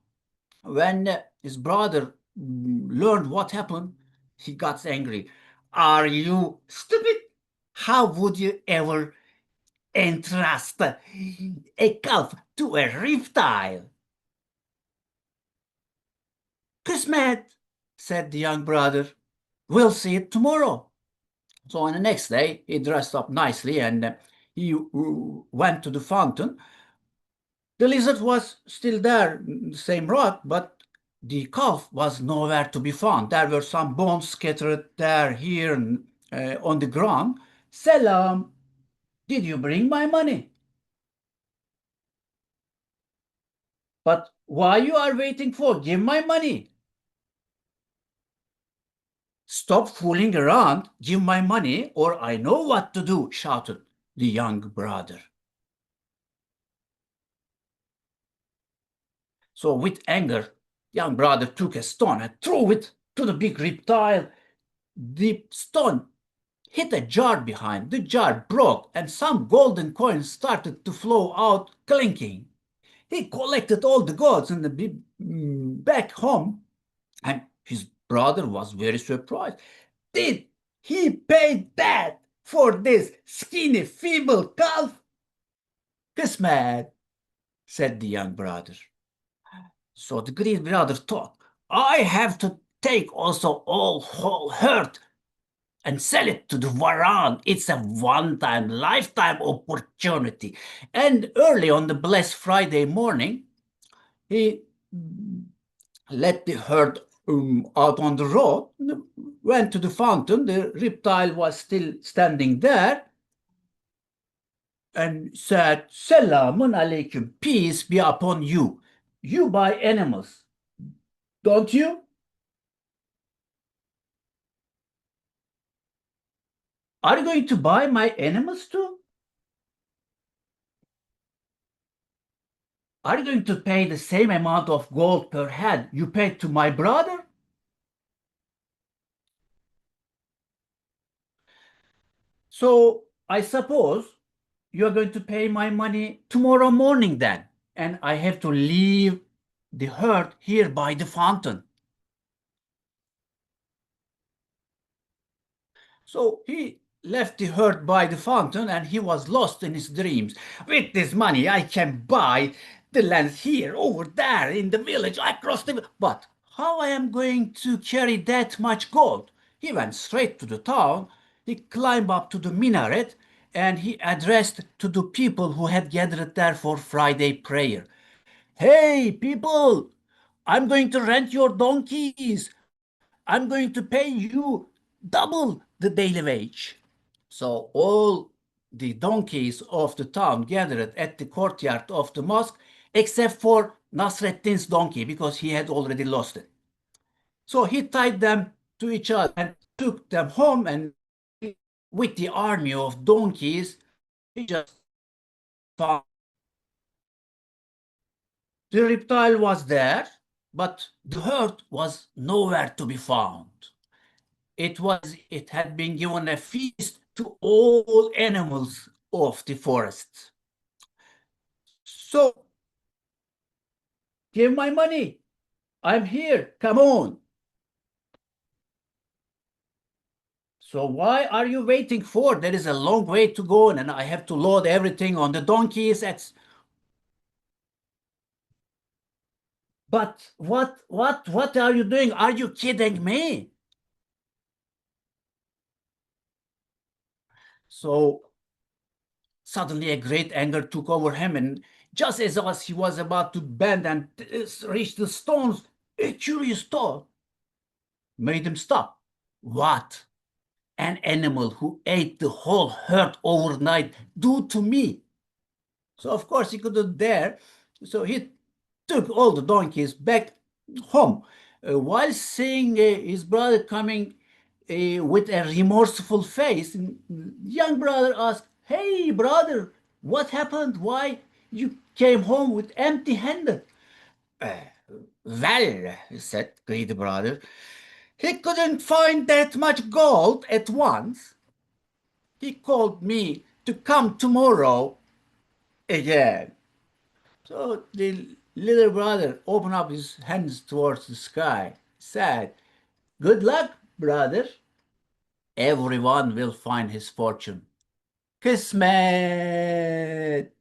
When his brother learned what happened, he got angry. Are you stupid? How would you ever entrust a calf to a reptile? Kısmet, said the young brother. We'll see it tomorrow. So on the next day, he dressed up nicely and he went to the fountain. The lizard was still there, the same rock, but the calf was nowhere to be found. There were some bones scattered there, here, and, on the ground. Selam, did you bring my money? But why you are waiting for? Give my money. Stop fooling around, give my money, or I know what to do, shouted the young brother. So with anger, young brother took a stone and threw it to the big reptile. The stone hit a jar behind. The jar broke and some golden coins started to flow out clinking. He collected all the gold and back home, and his brother was very surprised. Did he pay that for this skinny, feeble calf? Kısmet, said the young brother. So the great brother thought, I have to take also all whole herd and sell it to the Varan. It's a one-time, lifetime opportunity. And early on the blessed Friday morning, he let the herd out on the road, went to the fountain. The reptile was still standing there and said, Selamun aleyküm, peace be upon you. You buy animals, don't you? Are you going to buy my animals too? Are you going to pay the same amount of gold per head you paid to my brother? So I suppose you're going to pay my money tomorrow morning then, and I have to leave the herd here by the fountain. So he left the herd by the fountain and he was lost in his dreams. With this money, I can buy The land's here, over there, in the village, across the... But how I am going to carry that much gold? He went straight to the town. He climbed up to the minaret, and he addressed to the people who had gathered there for Friday prayer. Hey, people, I'm going to rent your donkeys. I'm going to pay you double the daily wage. So all the donkeys of the town gathered at the courtyard of the mosque, except for Nasreddin's donkey, because he had already lost it. So he tied them to each other and took them home, and with the army of donkeys, he just found the reptile was there, but the herd was nowhere to be found. It had been given a feast to all animals of the forest. So, give my money. I'm here. Come on. So why are you waiting for? There is a long way to go, and I have to load everything on the donkeys. But what are you doing? Are you kidding me? So suddenly a great anger took over him, and just as he was about to bend and reach the stones, a curious thought made him stop. What? An animal who ate the whole herd overnight do to me? So of course he couldn't dare. So he took all the donkeys back home. While seeing his brother coming with a remorseful face, young brother asked, "Hey, brother, what happened? Why you came home with empty-handed?" Well, said greedy brother, he couldn't find that much gold at once. He called me to come tomorrow again. So the little brother opened up his hands towards the sky, said, "Good luck, brother. Everyone will find his fortune." Kismet!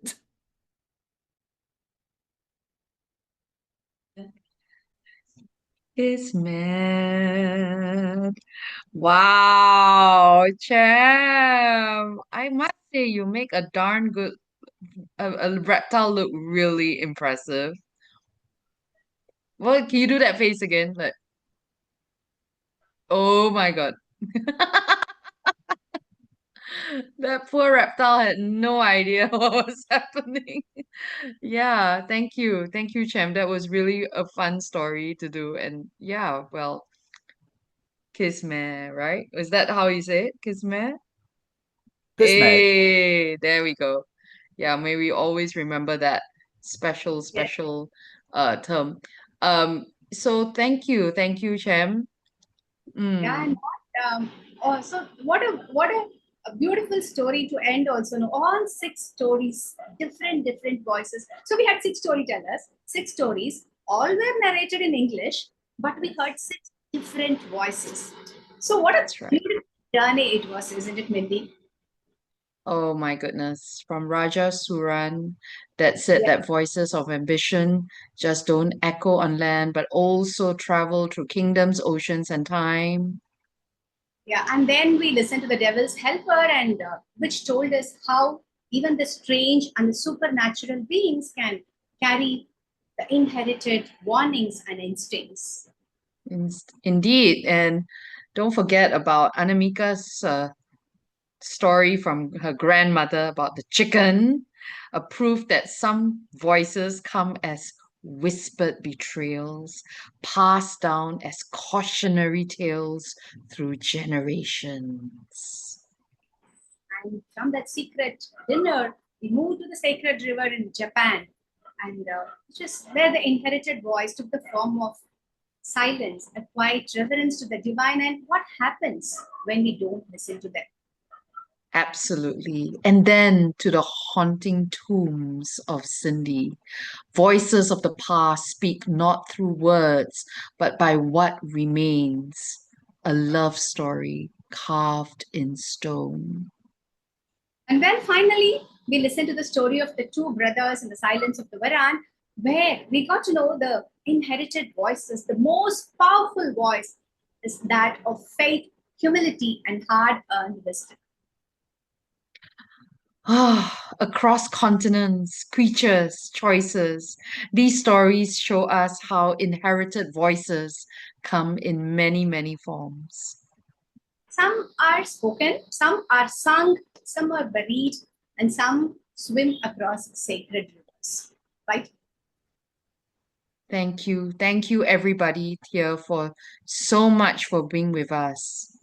Kismet. Wow, Cem. I must say you make a darn good a reptile look really impressive. Well, can you do that face again? Like, oh my God. That poor reptile had no idea what was happening. Yeah, thank you. Thank you, Cem. That was really a fun story to do. And yeah, well, Kismet, right? Is that how you say it? Kismet?
Kismet.
Hey, there we go. Yeah, may we always remember that special,
Yeah.
special term. So thank you, Cem.
Yeah,
Mm.
and also what a beautiful story to end also. No, all six stories, different voices. So we had six storytellers, six stories, all were narrated in English, but we heard six different voices. So what a
That's right.
beautiful journey it was, isn't it, Mindy?
Oh my goodness. From Raja Suran that said
Yeah.
that voices of ambition just don't echo on land, but also travel through kingdoms, oceans, and time.
Yeah, and then we listened to the Devil's Helper, and which told us how even the strange and the supernatural beings can carry the inherited warnings and instincts.
Indeed. And don't forget about Anamika's story from her grandmother about the chicken, a proof that some voices come as whispered betrayals, passed down as cautionary tales through generations.
And from that secret dinner, we moved to the sacred river in Japan, and just where the inherited voice took the form of silence, a quiet reverence to the divine, and what happens when we don't listen to them.
Absolutely. And then to the haunting tombs of Cindy. Voices of the past speak not through words, but by what remains. A love story carved in stone.
And then finally, we listen to the story of the two brothers in the silence of the Varan, where we got to know the inherited voices. The most powerful voice is that of faith, humility, and hard-earned wisdom.
Across continents, creatures, choices, these stories show us how inherited voices come in many, many forms.
Some are spoken, some are sung, some are buried, and some swim across sacred rivers. Right?
Thank you. Thank you, everybody here, for so much for being with us.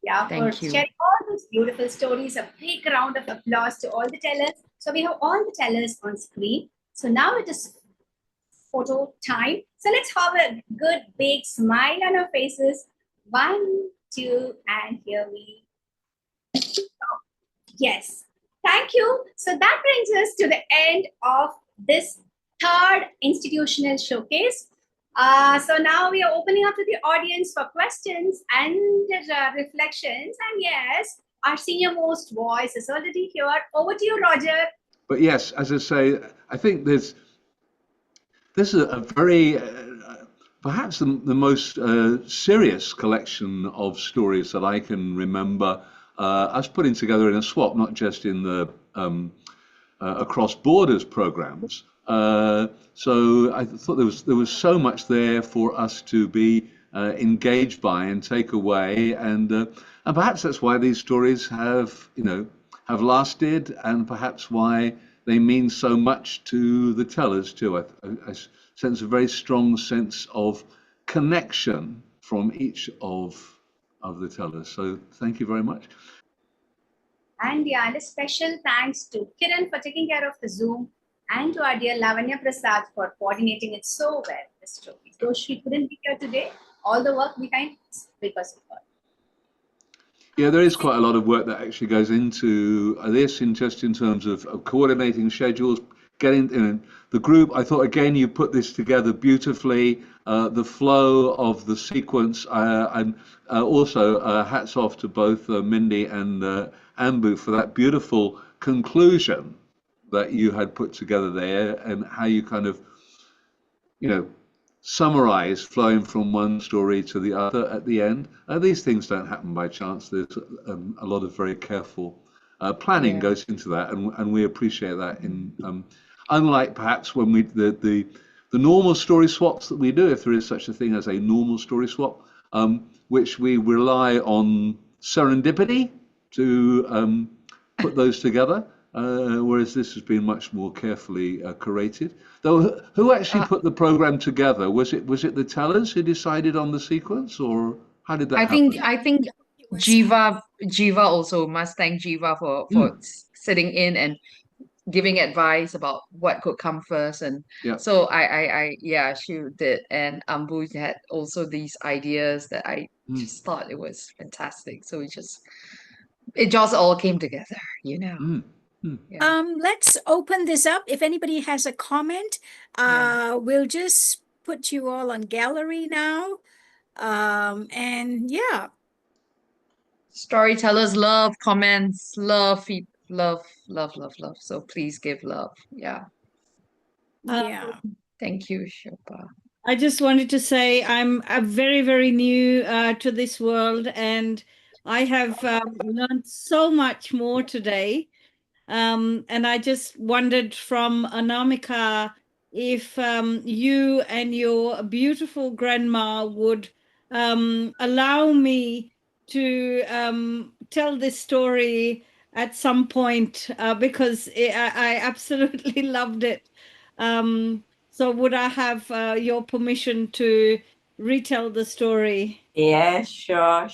Yeah,
Thank
for
you.
sharing all those beautiful stories. A big round of applause to all the tellers. So we have all the tellers on screen. So now it is photo time. So let's have a good big smile on our faces. 1, 2, and here we go. Yes. Thank you. So that brings us to the end of this third institutional showcase. So now we are opening up to the audience for questions and reflections. And yes, our senior most voice is already here. Over to you, Roger.
But yes, as I say, I think this is a very perhaps the most serious collection of stories that I can remember us putting together in a swap, not just in the across borders programs. So I thought there was so much there for us to be engaged by and take away, and perhaps that's why these stories have lasted, and perhaps why they mean so much to the tellers too. I sense a very strong sense of connection from each of the tellers. So thank you very much.
And yeah, and a special thanks to Kiran for taking care of the Zoom, and to our dear Lavanya Prasad for coordinating it so well. This story. Though she couldn't be here today, all the work behind is because of her.
Yeah, there is quite a lot of work that actually goes into this, in terms of coordinating schedules, getting the group. I thought again you put this together beautifully. The flow of the sequence, and also hats off to both Mindy and Ambu for that beautiful conclusion that you had put together there, and how you kind of summarize flowing from one story to the other at the end. These things don't happen by chance. There's a lot of very careful planning goes into that, and we appreciate that. In unlike perhaps when we the normal story swaps that we do, if there is such a thing as a normal story swap, which we rely on serendipity to put those together. Whereas this has been much more carefully curated. Though, who actually put the program together? Was it the tellers who decided on the sequence, or how did that happen?
I think Jiva also must thank Jiva for sitting in and giving advice about what could come first. And
Yeah.
so yeah, she did. And Ambu had also these ideas that I just thought it was fantastic. So it just all came together, Yeah.
Let's open this up. If anybody has a comment, we'll just put you all on gallery now. And yeah.
Storytellers love comments, love. So please give love. Yeah.
Yeah.
Thank you, Shilpa.
I just wanted to say I'm very, very new to this world, and I have learned so much more today. And I just wondered from Anamika if you and your beautiful grandma would allow me to tell this story at some point, because I absolutely loved it. So would I have your permission to retell the story?
Yes, sure.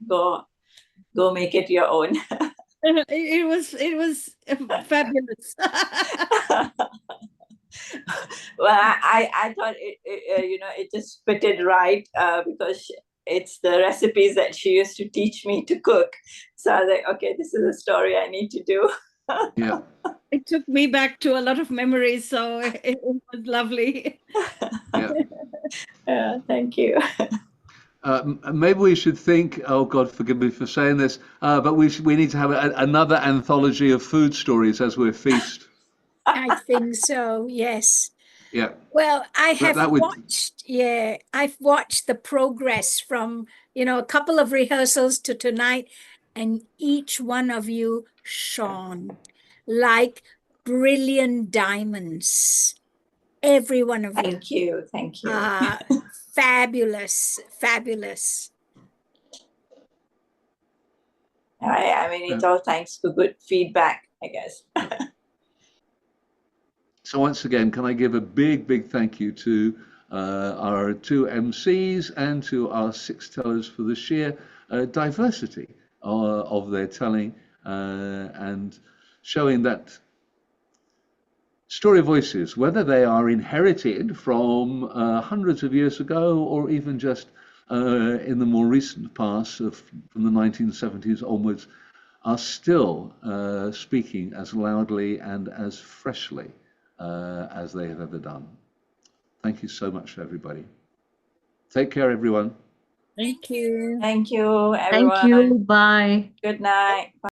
Go make it your own.
It was fabulous.
Well, I thought it just fitted right, because it's the recipes that she used to teach me to cook. So I was like, okay, this is a story I need to do.
Yeah.
It took me back to a lot of memories, so it was lovely.
Yeah, thank you.
Maybe we should think. Oh God, forgive me for saying this, but we need to have another anthology of food stories as we're feast.
I think so. Yes.
Yeah.
Well, I have
that would-
watched, yeah, I've watched the progress from, a couple of rehearsals to tonight, and each one of you shone like brilliant diamonds. Every one of you.
Thank you. Thank you.
Fabulous, fabulous.
I mean, it's all thanks to good feedback, I guess.
So once again, can I give a big thank you to our two MCs and to our six tellers for the sheer diversity of their telling and showing that story voices, whether they are inherited from hundreds of years ago or even just in the more recent past from the 1970s onwards, are still speaking as loudly and as freshly as they have ever done. Thank you so much, everybody. Take care, everyone.
Thank you.
Thank you, everyone.
Thank you. Bye.
Good night.